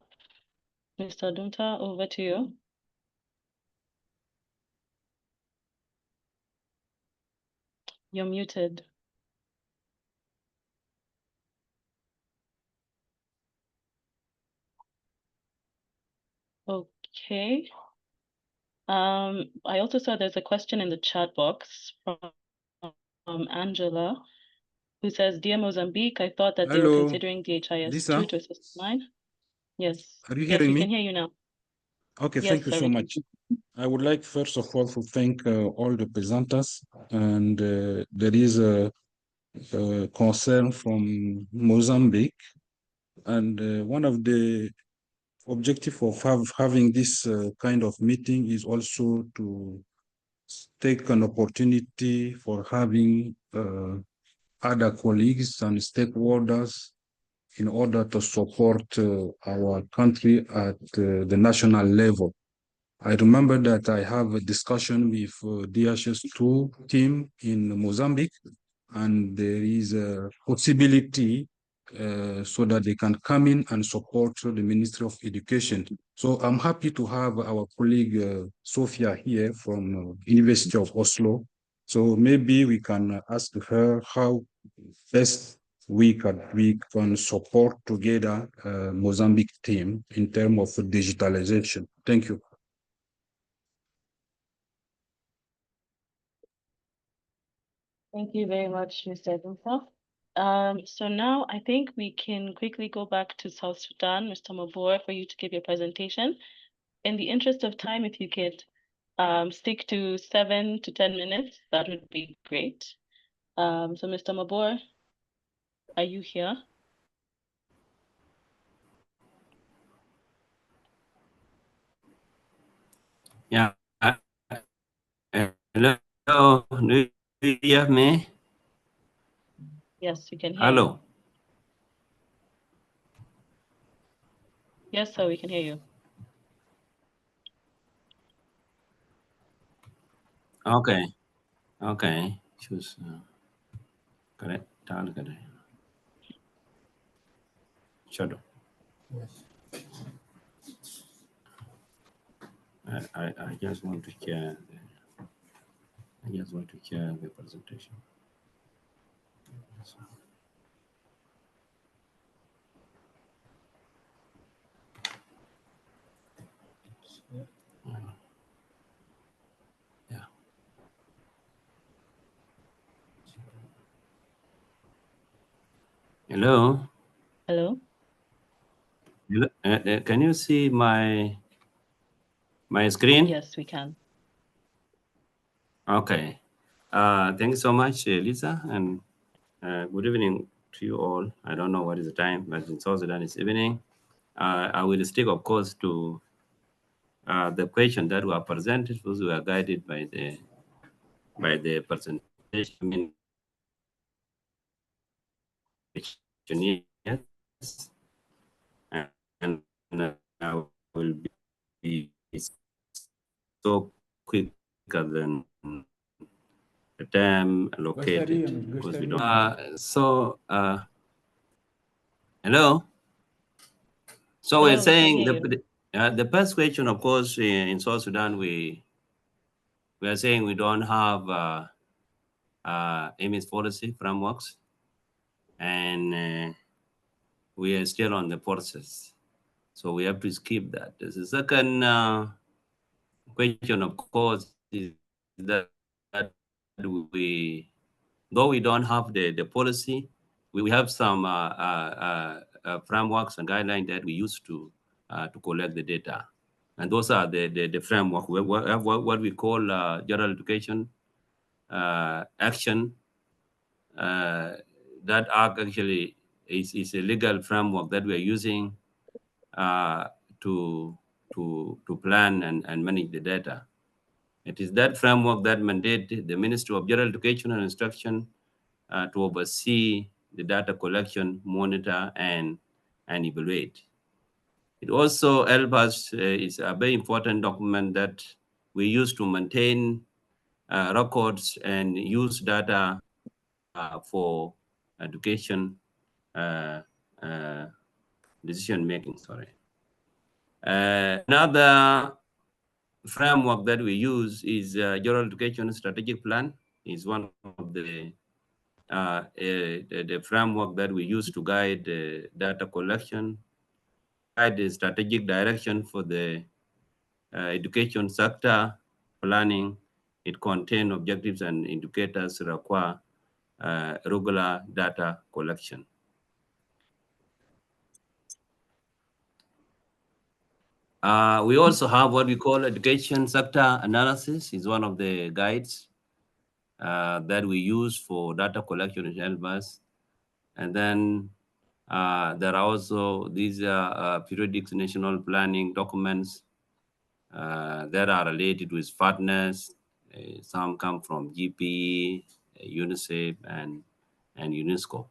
Mr. Dunta, over to you. You're muted. Okay. I also saw there's a question in the chat box from Angela, who says, "Dear Mozambique, I thought that they were Hello, considering DHIS2 Lisa? to assist mine." Yes. Are you Yes, hearing we me? can hear you now. Okay, Yes, thank you sir, so we can. much. I would like first of all to thank all the presenters, and there is a concern from Mozambique, and one of the objective of having this kind of meeting is also to take an opportunity for having other colleagues and stakeholders in order to support our country at the national level. I remember that I have a discussion with DHIS2 team in Mozambique, and there is a possibility so that they can come in and support the Ministry of Education. So I'm happy to have our colleague Sophia here from University of Oslo. So maybe we can ask her how best we can support together Mozambique team in terms of digitalization. Thank you. Thank you very much, Mr. Dunta. So now I think we can quickly go back to South Sudan, Mr. Mabor, for you to give your presentation. In the interest of time, if you could stick to 7 to 10 minutes, that would be great. So Mr. Mabor, are you here? Yeah. Hello. Do you hear me? Yes, we can hear you. Hello. Yes, sir, we can hear you. Okay. Okay. Choose. Correct. Correct. Shadow. Yes. I just want to share. I just want to share the presentation. Yeah. Hello. Hello. Hello? Can you see my screen? Yes, we can. Okay. Thank you so much, Lisa, and good evening to you all. I don't know what is the time, but in South Sudan it's evening. I will stick, of course, to the question that were presented, those were guided by the presentation. I mean, yes, and I will be so quicker than the time allocated because we don't. Hello. So we're Hello, we can saying hear you. the first question, of course, in South Sudan, we are saying we don't have image policy frameworks, and we are still on the process. So we have to skip that. The second question, of course, is that we, though we don't have the policy, we have some frameworks and guidelines that we use to collect the data. And those are the framework. We have what we call general education action. That actually is a legal framework that we are using to plan and manage the data. It is that framework that mandates the Ministry of General Education and Instruction to oversee the data collection, monitor, and evaluate. It also helps us, it's a very important document that we use to maintain records and use data for education decision making. Sorry. Another framework that we use is General Education Strategic Plan. Is one of the framework that we use to guide data collection, guide the strategic direction for the education sector planning. It contains objectives and indicators require regular data collection. We also have what we call education sector analysis. Is one of the guides that we use for data collection in help. And then there are also these periodic national planning documents that are related with partners. Some come from GPE, UNICEF, and UNESCO.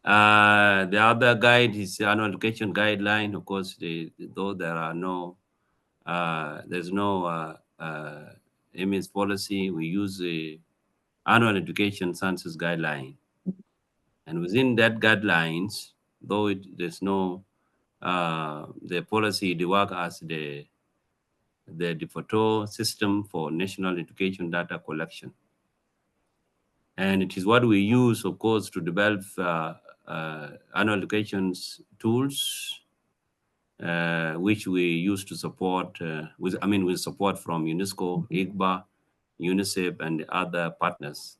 The other guide is annual education guideline. Of course, though there are no, there's no MS policy, we use the annual education census guideline. And within that guidelines, though there's no, the policy, they work as the de facto system for national education data collection. And it is what we use, of course, to develop annual education tools, which we use to support, with support from UNESCO, IGBA, UNICEF, and other partners,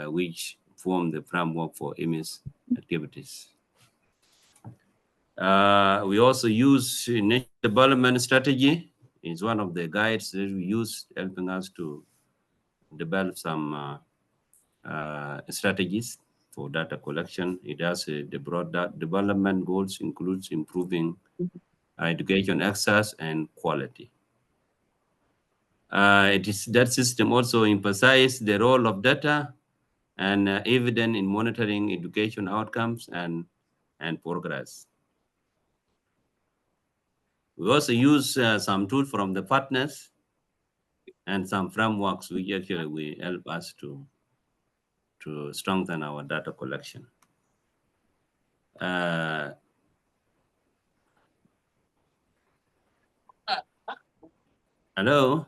which form the framework for MS activities. We also use national development strategy. It's one of the guides that we use, helping us to develop some strategies for data collection. It has the broad development goals, includes improving education access and quality. It is that system also emphasizes the role of data and evidence in monitoring education outcomes and progress. We also use some tools from the partners and some frameworks which actually will help us to strengthen our data collection. Hello?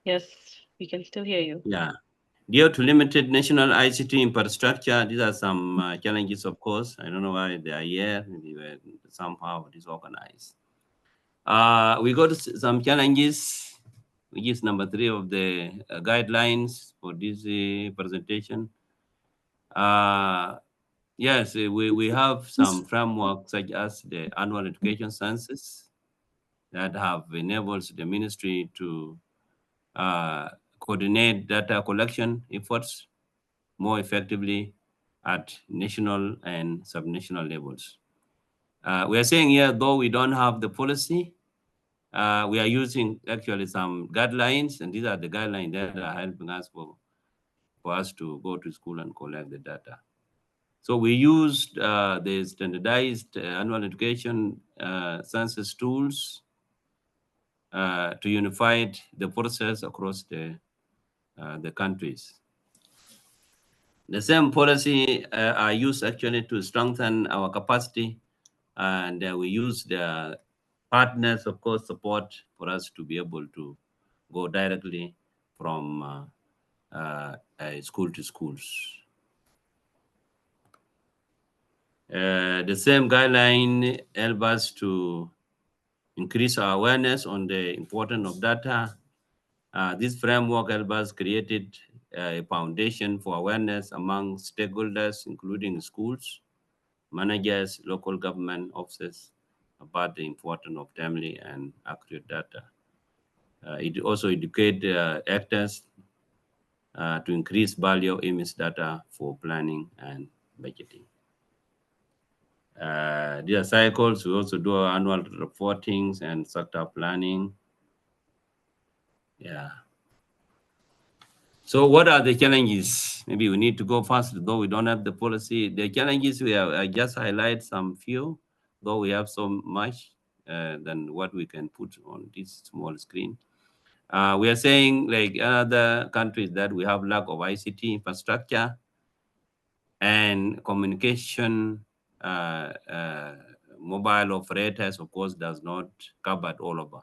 Yes, we can still hear you. Yeah. Due to limited national ICT infrastructure, these are some challenges, of course. I don't know why they are here. Maybe were somehow disorganized. We got some challenges, which is number 3 of the guidelines for this presentation. Yes, we have some frameworks such as the annual education census that have enabled the ministry to coordinate data collection efforts more effectively at national and subnational levels. We are saying here, though we don't have the policy, we are using actually some guidelines, and these are the guidelines that are helping us for us to go to school and collect the data. So we used the standardized annual education census tools to unify the process across the countries. The same policy are used actually to strengthen our capacity, and we use the partners, of course, support for us to be able to go directly from school to schools. The same guideline help us to increase our awareness on the importance of data. This framework help us created a foundation for awareness among stakeholders, including schools, managers, local government officers, about the importance of timely and accurate data. It also educates actors to increase value of image data for planning and budgeting. There are cycles. We also do our annual reportings and sector planning. Yeah. So what are the challenges? Maybe we need to go fast, though we don't have the policy. The challenges we have, I just highlight some few, though we have so much than what we can put on this small screen. We are saying, like other countries, that we have lack of ICT infrastructure and communication. Mobile operators, of course, does not cover all over.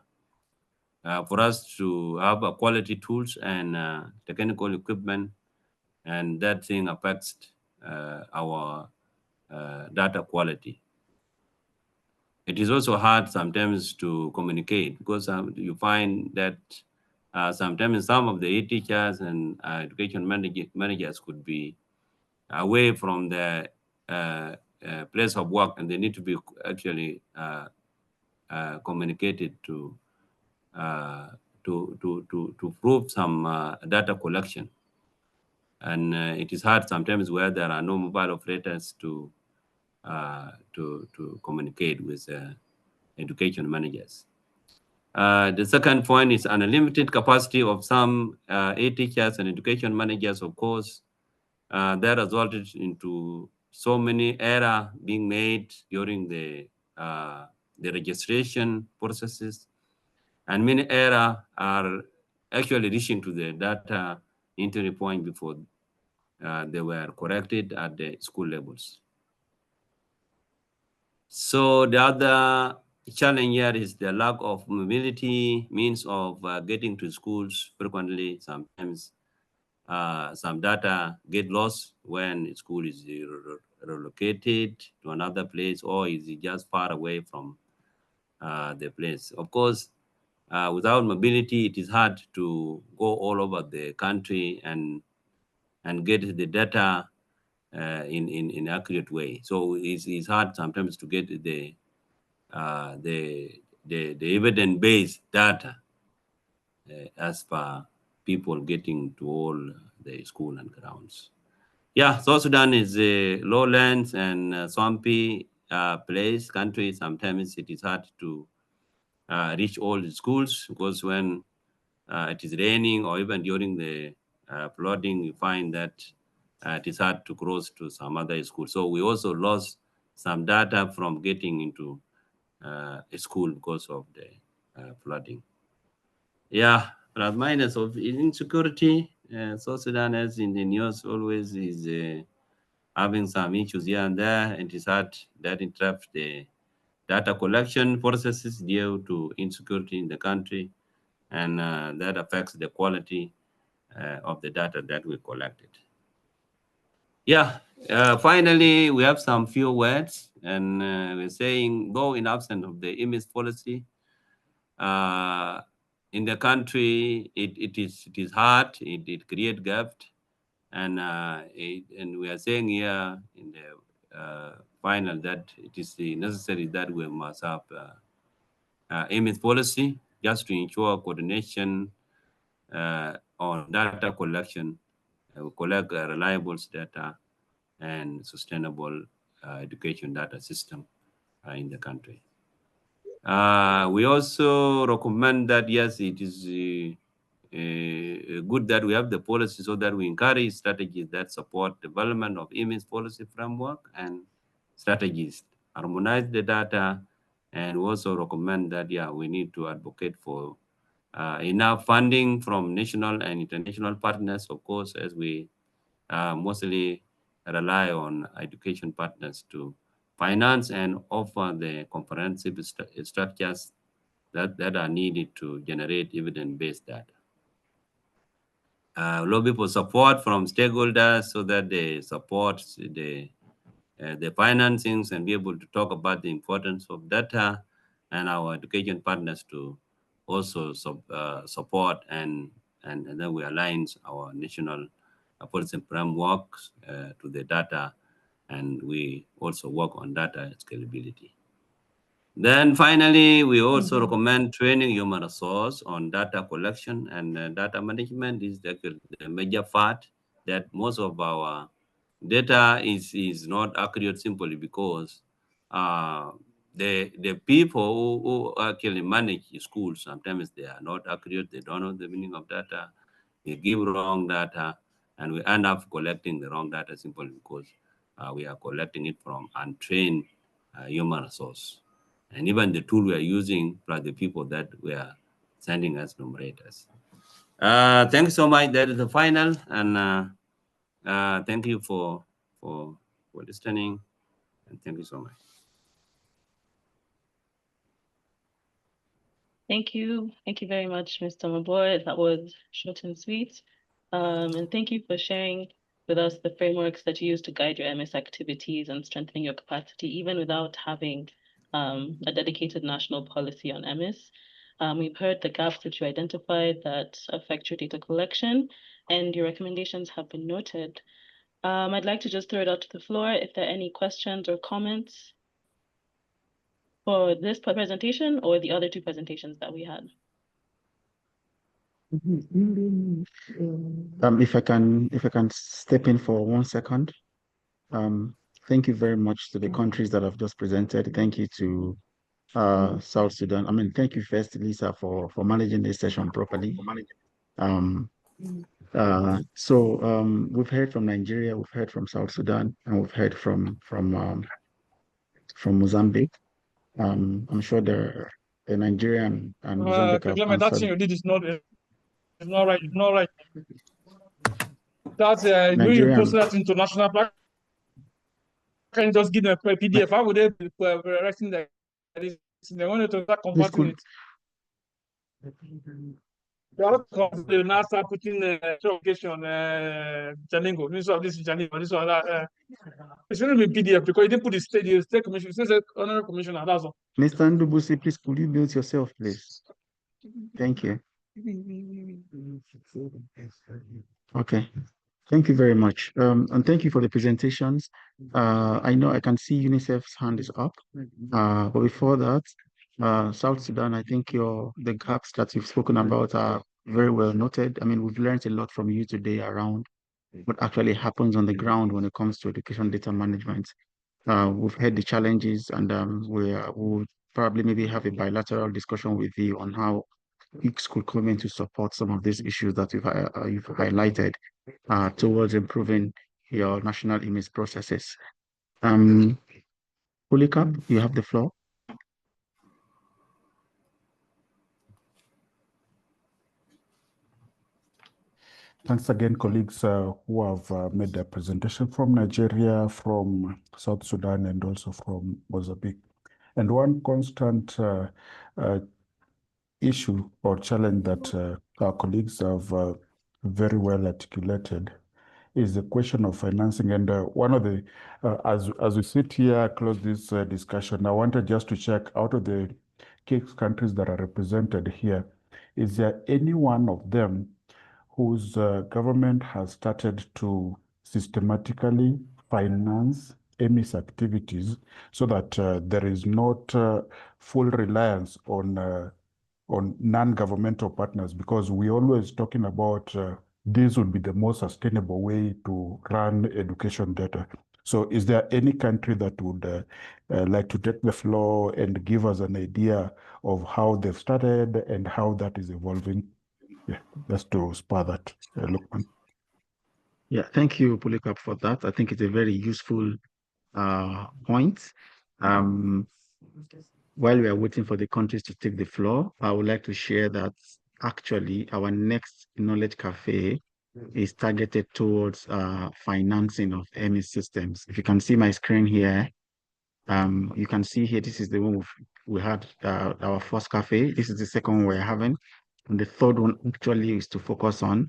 For us to have quality tools and technical equipment, and that thing affects our data quality. It is also hard sometimes to communicate, because you find that sometimes some of the teachers and education managers could be away from the place of work, and they need to be actually communicated to prove some data collection. And it is hard sometimes where there are no mobile operators to communicate with education managers. The second point is an unlimited capacity of some teachers and education managers, of course. That resulted into so many errors being made during the registration processes, and many errors are actually reaching to the data entry point before they were corrected at the school levels. So the other challenge here is the lack of mobility, means of getting to schools frequently. Sometimes some data get lost when school is relocated to another place, or is just far away from the place. Of course, without mobility, it is hard to go all over the country and get the data in accurate way. So it's hard sometimes to get the evidence-based data as per people getting to all the school and grounds. Yeah, South Sudan is a lowlands and swampy place, country. Sometimes it is hard to reach all the schools, because when it is raining or even during the flooding, you find that it is hard to cross to some other school. So we also lost some data from getting into school because of the flooding. Yeah, plus minus of insecurity. South Sudan, as in the news, always is having some issues here and there, and it's hard that interrupts the data collection processes due to insecurity in the country, and that affects the quality of the data that we collected. Yeah, finally, we have some few words, and we're saying, though in absence of the image policy, in the country, it is hard, it creates gaps, and we are saying here in the final that it is necessary that we must have image policy just to ensure coordination on data collection, we collect reliable data and sustainable education data system in the country. We also recommend that, yes, it is good that we have the policy so that we encourage strategies that support development of image policy framework and strategies, harmonize the data, and we also recommend that, yeah, we need to advocate for enough funding from national and international partners, of course, as we mostly rely on education partners to finance and offer the comprehensive structures that are needed to generate evidence-based data. Lobby for support from stakeholders so that they support the financings and be able to talk about the importance of data, and our education partners to also support and then we align our national policy frameworks to the data, and we also work on data scalability. Then finally, we also recommend training human resource on data collection and data management. Is the major part that most of our data is not accurate simply because the people who actually manage schools, sometimes they are not accurate, they don't know the meaning of data, they give wrong data, and we end up collecting the wrong data simply because we are collecting it from untrained human resource. And even the tool we are using plus the people that we are sending as numerators. Thanks so much. That is the final, and thank you for listening, and thank you so much. Thank you. Thank you very much, Mr. Mabor. That was short and sweet. And thank you for sharing with us the frameworks that you use to guide your MS activities and strengthening your capacity, even without having a dedicated national policy on MS. We've heard the gaps that you identified that affect your data collection, and your recommendations have been noted. I'd like to just throw it out to the floor if there are any questions or comments for this presentation or the other two presentations that we had. If I can step in for 1 second. Thank you very much to the countries that have just presented. Thank you to South Sudan. I mean, thank you first, Lisa, for managing this session properly. We've heard from Nigeria, we've heard from South Sudan, and we've heard from Mozambique. I'm sure the Nigerian and Mozambique have Clement, that thing you did is not right. It's not right. That's you post that into national plan. Can you just give them a PDF? How would they be writing that? They wanted to start converting it. They now start putting location Jalingo. This one, this is Jalingo. This one, that. It's going to be PDF because you didn't put the state commission. It says honorary commissioner. That's all. Mr. Ndubusi, please, could you mute yourself, please? Thank you. Okay. Thank you very much. And thank you for the presentations. I know I can see UNICEF's hand is up. But before that, South Sudan, I think the gaps that you've spoken about are very well noted. I mean, we've learned a lot from you today around what actually happens on the ground when it comes to education data management. We've heard the challenges, and we'll probably maybe have a bilateral discussion with you on how PICS could come in to support some of these issues that you've highlighted towards improving your national image processes. Polycarp, you have the floor. Thanks again, colleagues who have made their presentation from Nigeria, from South Sudan, and also from Mozambique. And one constant issue or challenge that our colleagues have very well articulated is the question of financing. And one of the, as we sit here, close this discussion, I wanted just to check out of the countries that are represented here, is there any one of them whose government has started to systematically finance EMIS activities so that there is not full reliance on non-governmental partners? Because we're always talking about this would be the most sustainable way to run education data. So is there any country that would like to take the floor and give us an idea of how they've started and how that is evolving? Yeah, just to spur that, Lukman. Yeah, thank you, Polycarp, for that. I think it's a very useful point. While we are waiting for the countries to take the floor, I would like to share that actually our next Knowledge Cafe is targeted towards financing of EMIS systems. If you can see my screen here, you can see here, this is the one we had our first cafe. This is the second one we're having. And the third one actually is to focus on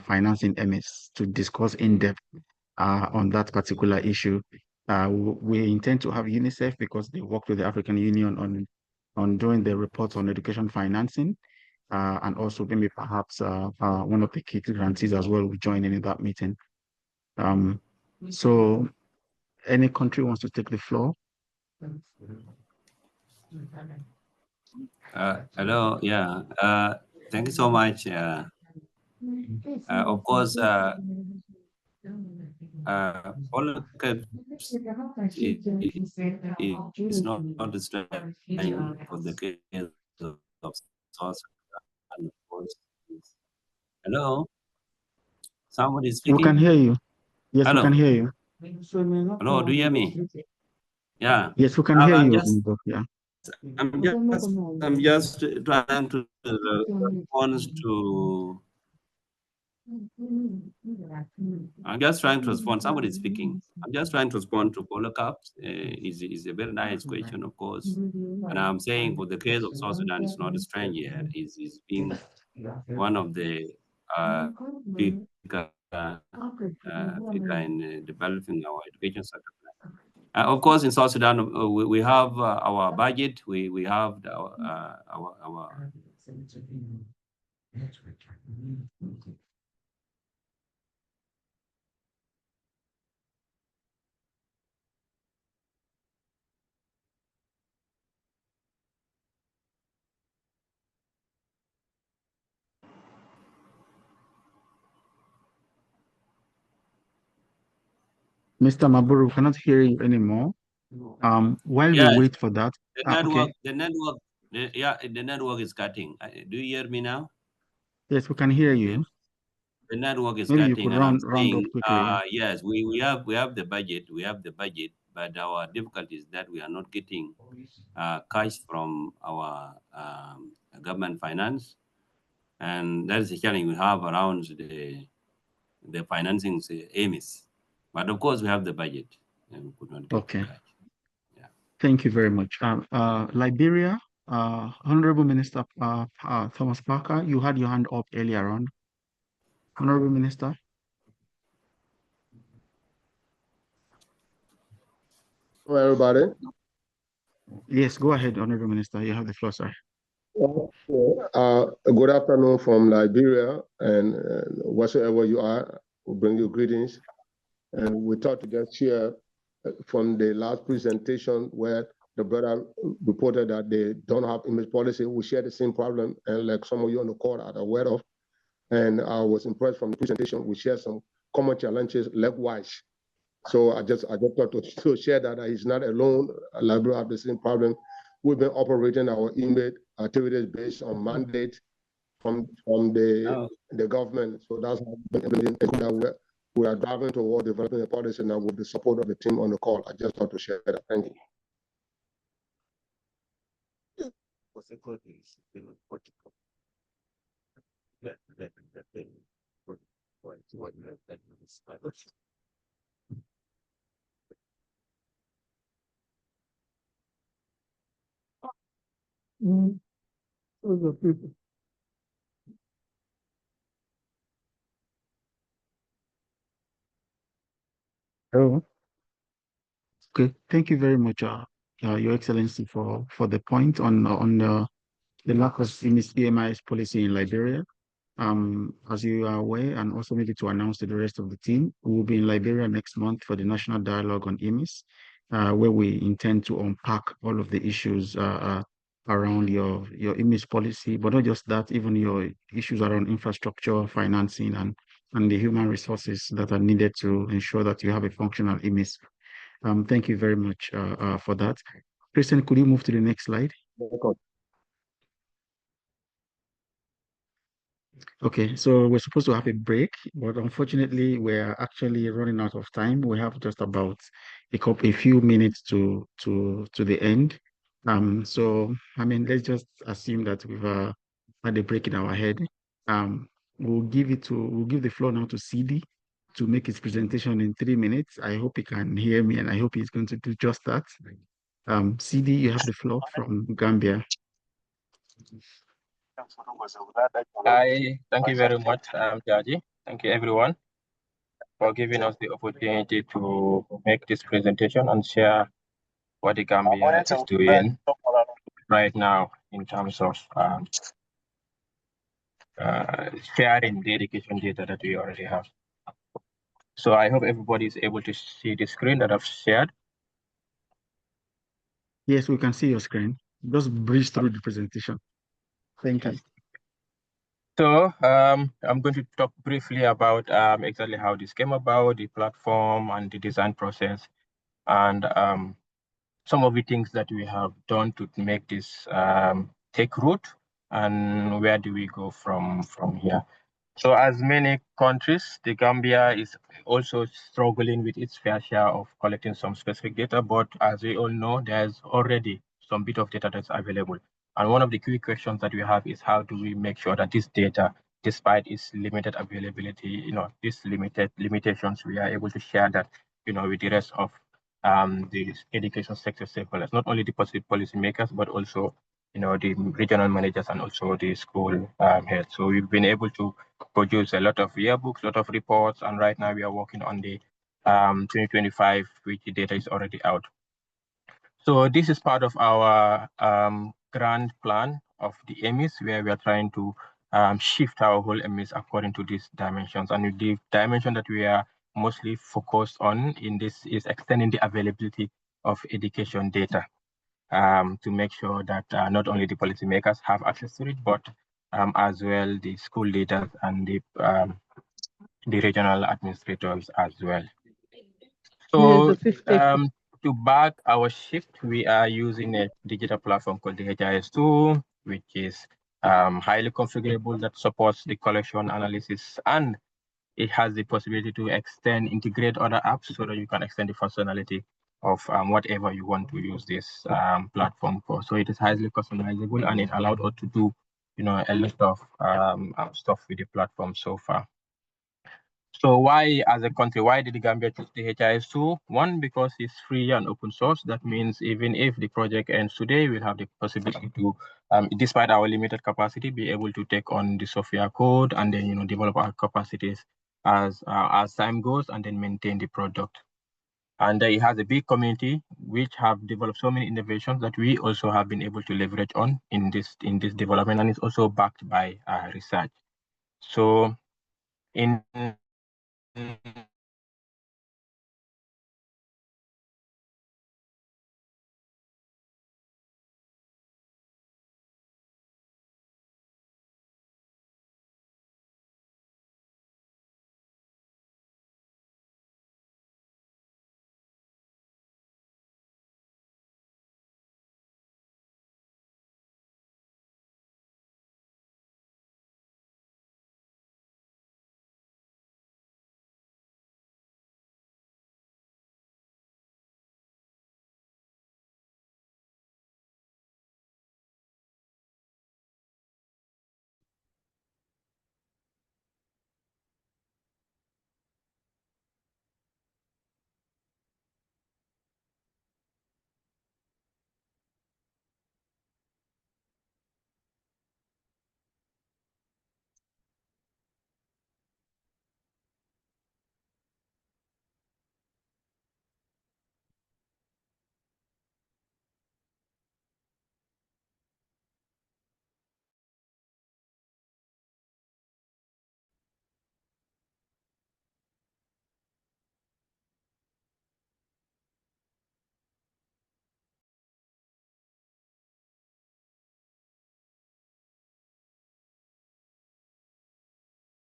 financing EMIS to discuss in depth on that particular issue. We intend to have UNICEF because they worked with the African Union on doing the reports on education financing, and also maybe perhaps one of the key grantees as well will join in that meeting. So any country wants to take the floor? Hello, yeah. Thank you so much. Of course, Polycarp is not the strength for the case of South Sudan, of course. Hello? Somebody speaking? We can hear you. Yes, Hello. we can hear you. Hello, do you hear me? Yeah. Yes, we can hear you. Yeah. I'm just trying to respond to. I'm just trying to respond. Somebody is speaking. I'm just trying to respond to Polycarp. Is a very nice question, of course. And I'm saying for the case of South Sudan, it's not a strange here. Is being one of the big figure in developing our education sector. Of course, in South Sudan, we have our budget. We have our Mr. Maburu, we cannot hear you anymore. While we wait for that, the network, okay. the network is cutting. Do you hear me now? Yes, we can hear you. The network is Maybe you cutting, could and I'm round up saying, quickly. yes, we have the budget, but our difficulty is that we are not getting cash from our government finance, and that is a challenge we have around the financing aims. But of course, we have the budget, and we could not get Okay. cash. Thank you very much. Liberia, Honorable Minister Thomas Parker, you had your hand up earlier on. Honorable Minister. Hello, everybody. Yes, go ahead, Honorable Minister. You have the floor, sir. Good afternoon from Liberia, and whatsoever you are, we bring you greetings. And we thought to just share from the last presentation where the brother reported that they don't have image policy. We share the same problem, and like some of you on the call are aware of. And I was impressed from the presentation. We share some common challenges likewise. So I just thought to share that he's not alone. Liberia have the same problem. We've been operating our image activities based on mandate from the government. So that's how we are driving toward developing a policy now with the support of the team on the call. I just thought to share that. Thank you. Those are people. Oh, okay. Thank you very much, Your Excellency, for the point on the lack of EMIS policy in Liberia. As you are aware, and also maybe to announce to the rest of the team, we will be in Liberia next month for the National Dialogue on EMIS, where we intend to unpack all of the issues around your EMIS policy, but not just that, even your issues around infrastructure, financing, and the human resources that are needed to ensure that you have a functional EMIS. Thank you very much for that. Christian, could you move to the next slide? Okay, so we're supposed to have a break, but unfortunately, we're actually running out of time. We have just about a few minutes to the end. So I mean, let's just assume that we've had a break in our head. We'll give the floor now to CD to make his presentation in 3 minutes. I hope he can hear me, and I hope he's going to do just that. CD, you have the floor from Gambia. Hi, thank you very much, Jaji. Thank you, everyone, for giving us the opportunity to make this presentation and share what the Gambia is doing right now in terms of sharing the education data that we already have. So I hope everybody is able to see the screen that I've shared. Yes, we can see your screen. Just breeze through the presentation. Thank you. So I'm going to talk briefly about exactly how this came about, the platform and the design process, and some of the things that we have done to make this take root, and where do we go from here. So as many countries, the Gambia is also struggling with its fair share of collecting some specific data, but as we all know, there's already some bit of data that's available. And one of the key questions that we have is how do we make sure that this data, despite its limited availability, these limitations, we are able to share that, with the rest of the education sector stakeholders, not only the policy makers, but also, the regional managers and also the school heads. So we've been able to produce a lot of yearbooks, a lot of reports, and right now we are working on the 2025, which the data is already out. So this is part of our grand plan of the EMIS, where we are trying to shift our whole EMIS according to these dimensions. And the dimension that we are mostly focused on in this is extending the availability of education data to make sure that not only the policymakers have access to it, but as well the school leaders and the regional administrators as well. So to back our shift, we are using a digital platform called the HIS2, which is highly configurable, that supports the collection analysis, and it has the possibility to integrate other apps so that you can extend the functionality of whatever you want to use this platform for. So it is highly customizable, and it allowed us to do, a lot of stuff with the platform so far. So why, as a country, why did the Gambia choose the HIS2? One, because it's free and open source. That means even if the project ends today, we'll have the possibility to, despite our limited capacity, be able to take on the software code and then, develop our capacities as time goes, and then maintain the product. And it has a big community which have developed so many innovations that we also have been able to leverage on in this development, and it's also backed by research. So in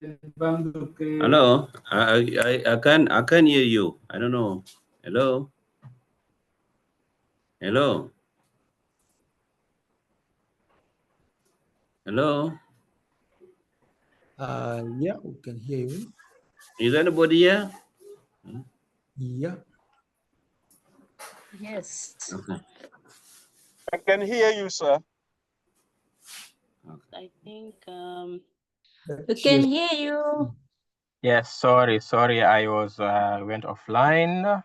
Hello, I can't hear you. I don't know. Hello, hello, hello. Yeah, we can hear you. Is anybody here? Yeah. Yes. Okay. I can hear you, sir. I think We can hear you. Yes, sorry, I was went offline.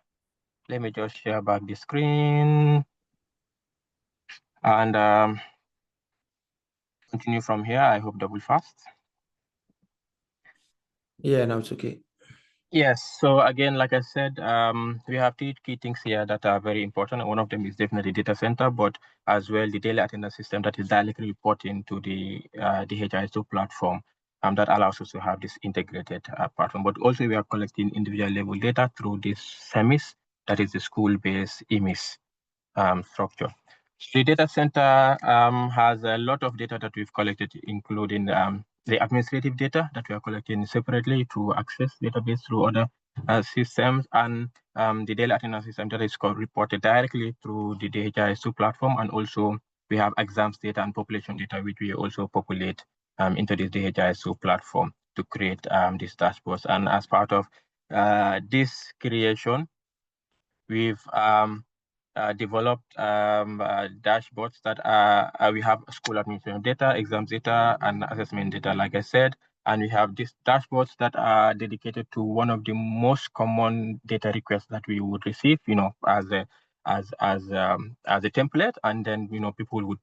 Let me just share back the screen and continue from here. I hope double fast. Yeah, now it's okay. Yes, so again, like I said, we have two key things here that are very important. One of them is definitely data center, but as well the daily attendance system that is directly reporting to the DHIS2 platform that allows us to have this integrated platform. But also we are collecting individual level data through this SEMIS, that is the school-based EMIS structure. The data center has a lot of data that we've collected, including the administrative data that we are collecting separately to access database through other systems, and the daily attendance system that is reported directly through the DHIS2 platform. And also we have exams data and population data, which we also populate into this DHIS2 platform to create these dashboards. And as part of this creation, we've developed dashboards that are, we have school administration data, exams data, and assessment data, like I said. And we have these dashboards that are dedicated to one of the most common data requests that we would receive, as a template. And then, people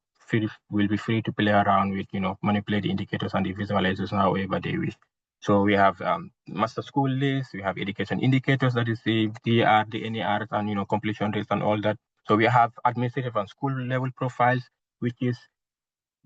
will be free to play around with, manipulate the indicators and the visualizers however they wish. So we have master school list, we have education indicators, that is the DR, the NERs, and completion rates and all that. So we have administrative and school level profiles, which is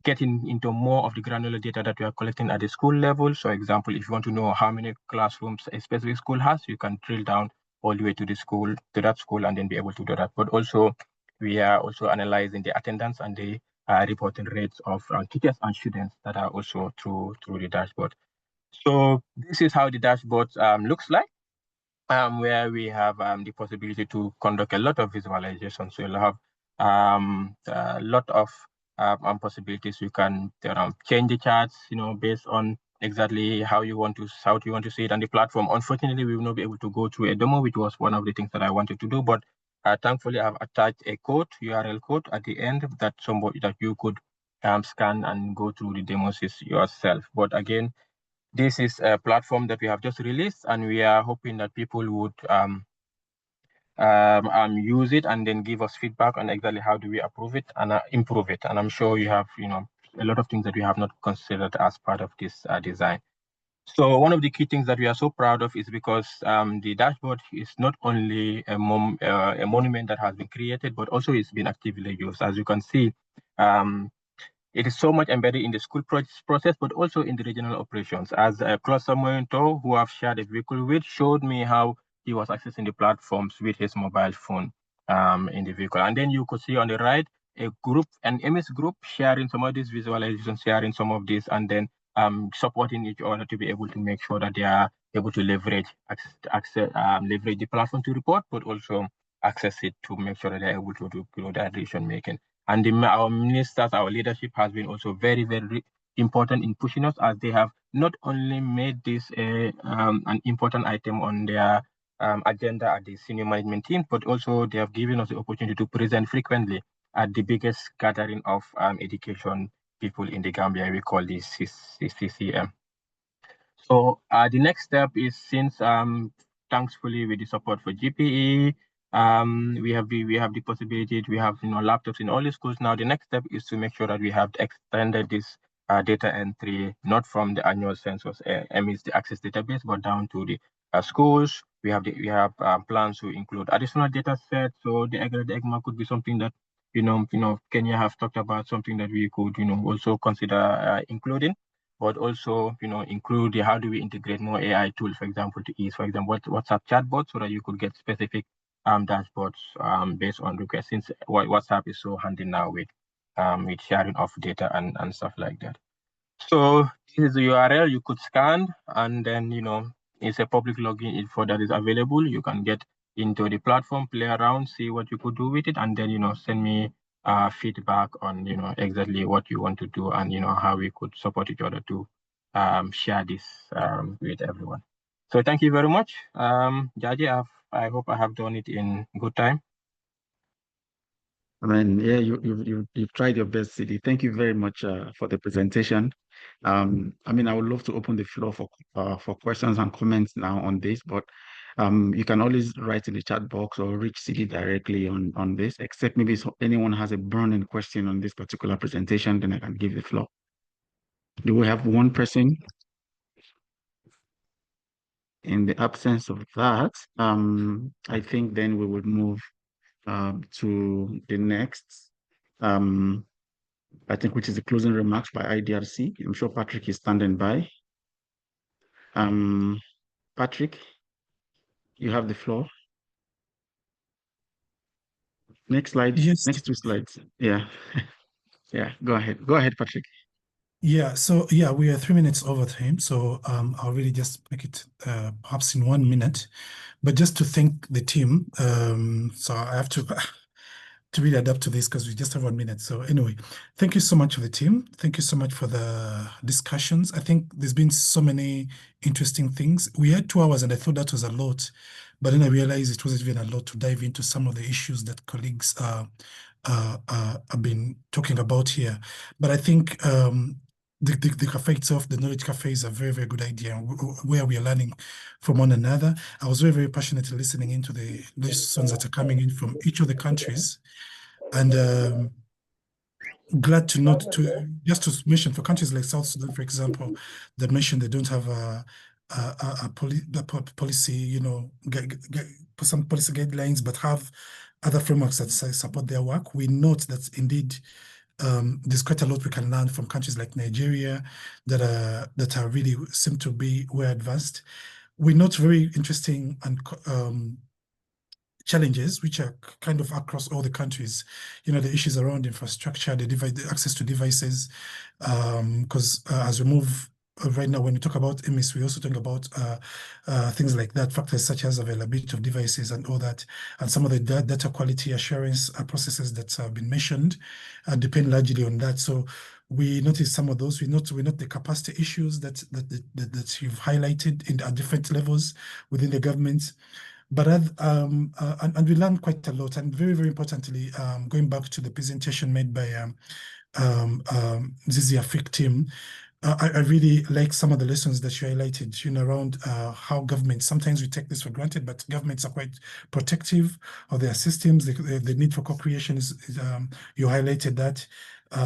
getting into more of the granular data that we are collecting at the school level. So example, if you want to know how many classrooms a specific school has, you can drill down all the way to the school, to that school, and then be able to do that. But also, we are also analyzing the attendance and the reporting rates of teachers and students that are also through the dashboard. So this is how the dashboard looks like, where we have the possibility to conduct a lot of visualization. So you'll have a lot of possibilities. You can change the charts, based on exactly how you want to see it on the platform. Unfortunately, we will not be able to go through a demo, which was one of the things that I wanted to do. But thankfully, I have attached a code, URL code at the end that you could scan and go through the demos yourself. But again, this is a platform that we have just released, and we are hoping that people would use it and then give us feedback on exactly how do we improve it. And I'm sure you have, a lot of things that we have not considered as part of this design. So one of the key things that we are so proud of is because the dashboard is not only a monument that has been created, but also it's been actively used. As you can see, it is so much embedded in the school process, but also in the regional operations. As Claude Samoyento, who I've shared a vehicle with, showed me how he was accessing the platforms with his mobile phone in the vehicle. And then you could see on the right, an MS group sharing some of these visualizations, sharing some of this, and then supporting each other to be able to make sure that they are able to leverage the platform to report, but also access it to make sure that they're able to do that decision making. And our ministers, our leadership has been also very, very important in pushing us, as they have not only made this an important item on their agenda at the senior management team, but also they have given us the opportunity to present frequently at the biggest gathering of education people in the Gambia. We call this CCM. So the next step is, since thankfully with the support for GPE, we have the possibility, we have laptops in all the schools now. The next step is to make sure that we have extended this data entry, not from the annual census, MES, the access database, but down to the schools. We have plans to include additional data sets. So the EGMA could be something that Kenya have talked about, something that we could also consider including. But also, include how do we integrate more AI tools, for example, to ease, for example, WhatsApp chatbots, so that you could get specific dashboards based on requests, since WhatsApp is so handy now with sharing of data and stuff like that. So this is the URL you could scan, and then, it's a public login info that is available. You can get into the platform, play around, see what you could do with it, and then, send me feedback on, exactly what you want to do and, how we could support each other to share this with everyone. So thank you very much. Jaji, I hope I have done it in good time. I mean, yeah, you've tried your best, CD. Thank you very much for the presentation. I mean, I would love to open the floor for questions and comments now on this, but you can always write in the chat box or reach CD directly on this, except maybe anyone has a burning question on this particular presentation, then I can give the floor. Do we have one person? In the absence of that, I think then we would move to the next, I think, which is the closing remarks by IDRC. I'm sure Patrick is standing by. Patrick, you have the floor. Next slide. Yes. Next two slides. Yeah. Yeah, go ahead. Go ahead, Patrick. Yeah, so yeah, we are 3 minutes over time, so I'll really just make it perhaps in 1 minute, but just to thank the team. So I have to really adapt to this because we just have 1 minute. So anyway, thank you so much for the team. Thank you so much for the discussions. I think there's been so many interesting things. We had 2 hours and I thought that was a lot, but then I realized it wasn't even a lot to dive into some of the issues that colleagues have been talking about here. But I think the cafe itself, the Knowledge Cafe, is a very, very good idea where we are learning from one another. I was very, very passionately listening into the lessons that are coming in from each of the countries. And glad to note, just to mention, for countries like South Sudan, for example, that mentioned they don't have a policy, some policy guidelines, but have other frameworks that support their work. We note that indeed there's quite a lot we can learn from countries like Nigeria that are really seem to be well advanced. We note very interesting and challenges which are kind of across all the countries. The issues around infrastructure, the access to devices, because as we move right now, when we talk about MS, we also talk about things like that, factors such as availability of devices and all that, and some of the data quality assurance processes that have been mentioned depend largely on that. So we notice some of those. We note the capacity issues that you've highlighted at different levels within the government. But and we learned quite a lot, and very, very importantly, going back to the presentation made by Zizi Afrik team, I really like some of the lessons that you highlighted, around how governments, sometimes we take this for granted, but governments are quite protective of their systems. The need for co-creation is you highlighted that.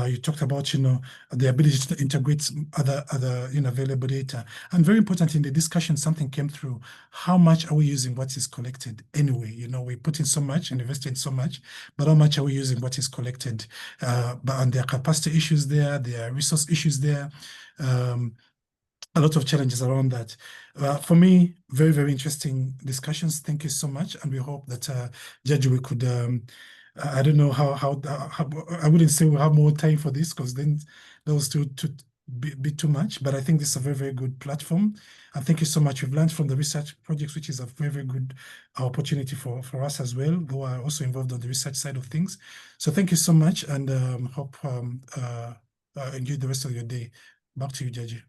You talked about, the ability to integrate other available data. And very important in the discussion, something came through. How much are we using what is collected anyway? We put in so much and invest in so much, but how much are we using what is collected? And there are capacity issues there, there are resource issues there. A lot of challenges around that. For me, very, very interesting discussions. Thank you so much. And we hope that, Judge, we could, I don't know how I wouldn't say we'll have more time for this because then that was too be too much, but I think this is a very, very good platform. And thank you so much. We've learned from the research projects, which is a very, very good opportunity for us as well, who are also involved on the research side of things. So thank you so much, and hope enjoy the rest of your day. Back to you, Jaji.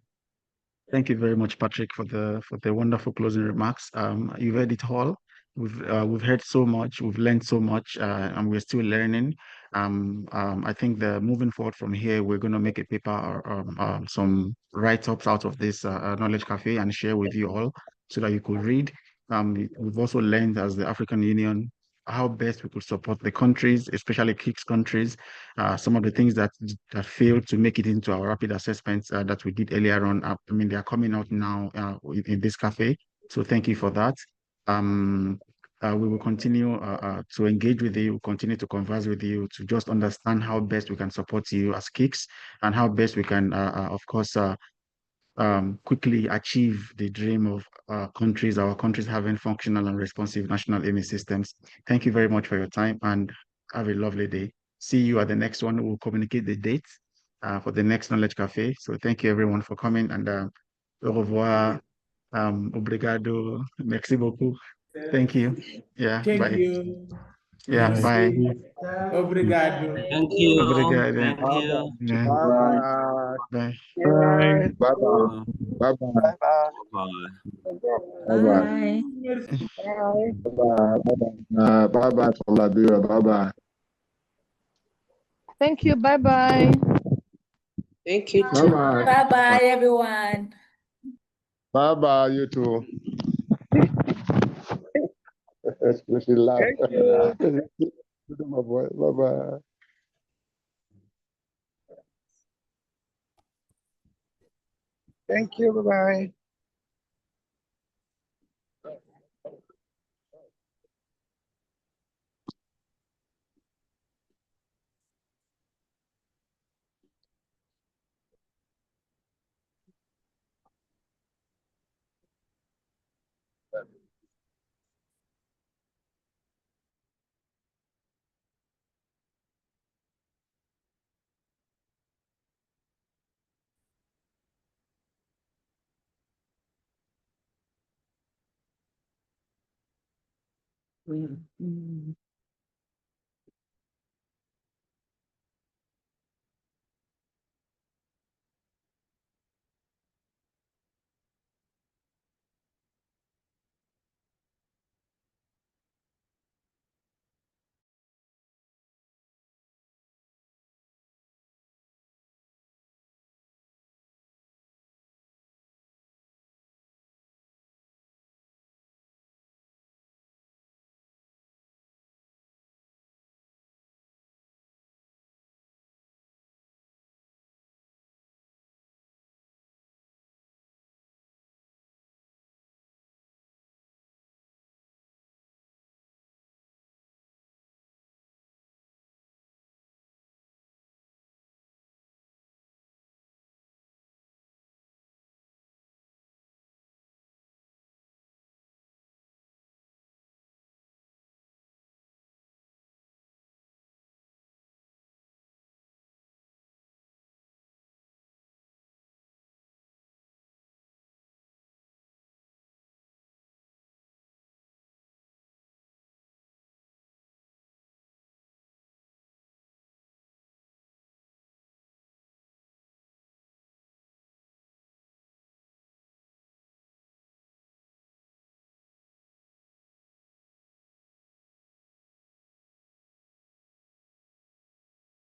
Thank you very much, Patrick, for the wonderful closing remarks. You've heard it all. We've heard so much, we've learned so much, and we're still learning. I think moving forward from here, we're going to make a paper or some write-ups out of this Knowledge Cafe and share with you all so that you could read. We've also learned as the African Union how best we could support the countries, especially KICS countries, some of the things that failed to make it into our rapid assessments that we did earlier on. I mean, they are coming out now in this cafe. So thank you for that. We will continue to engage with you, continue to converse with you, to just understand how best we can support you as KICS and how best we can, of course, quickly achieve the dream of our countries having functional and responsive national MS systems. Thank you very much for your time and have a lovely day. See you at the next one. We'll communicate the dates for the next Knowledge Cafe. So thank you everyone for coming, and au revoir, obrigado, merci beaucoup. Thank you. Yeah, Thank bye. you. Yeah, bye. Obrigado. Thank you. Obrigado. Thank you. Yeah. Bye. Bye. Bye bye. Bye bye. Bye. Bye bye. Bye bye from Liberia. Bye bye. Thank you. Bye bye. Thank you. Bye bye. Bye bye, everyone. Bye bye, you too. Especially laugh. Thank you. My boy. Bye bye. Thank you. Bye bye.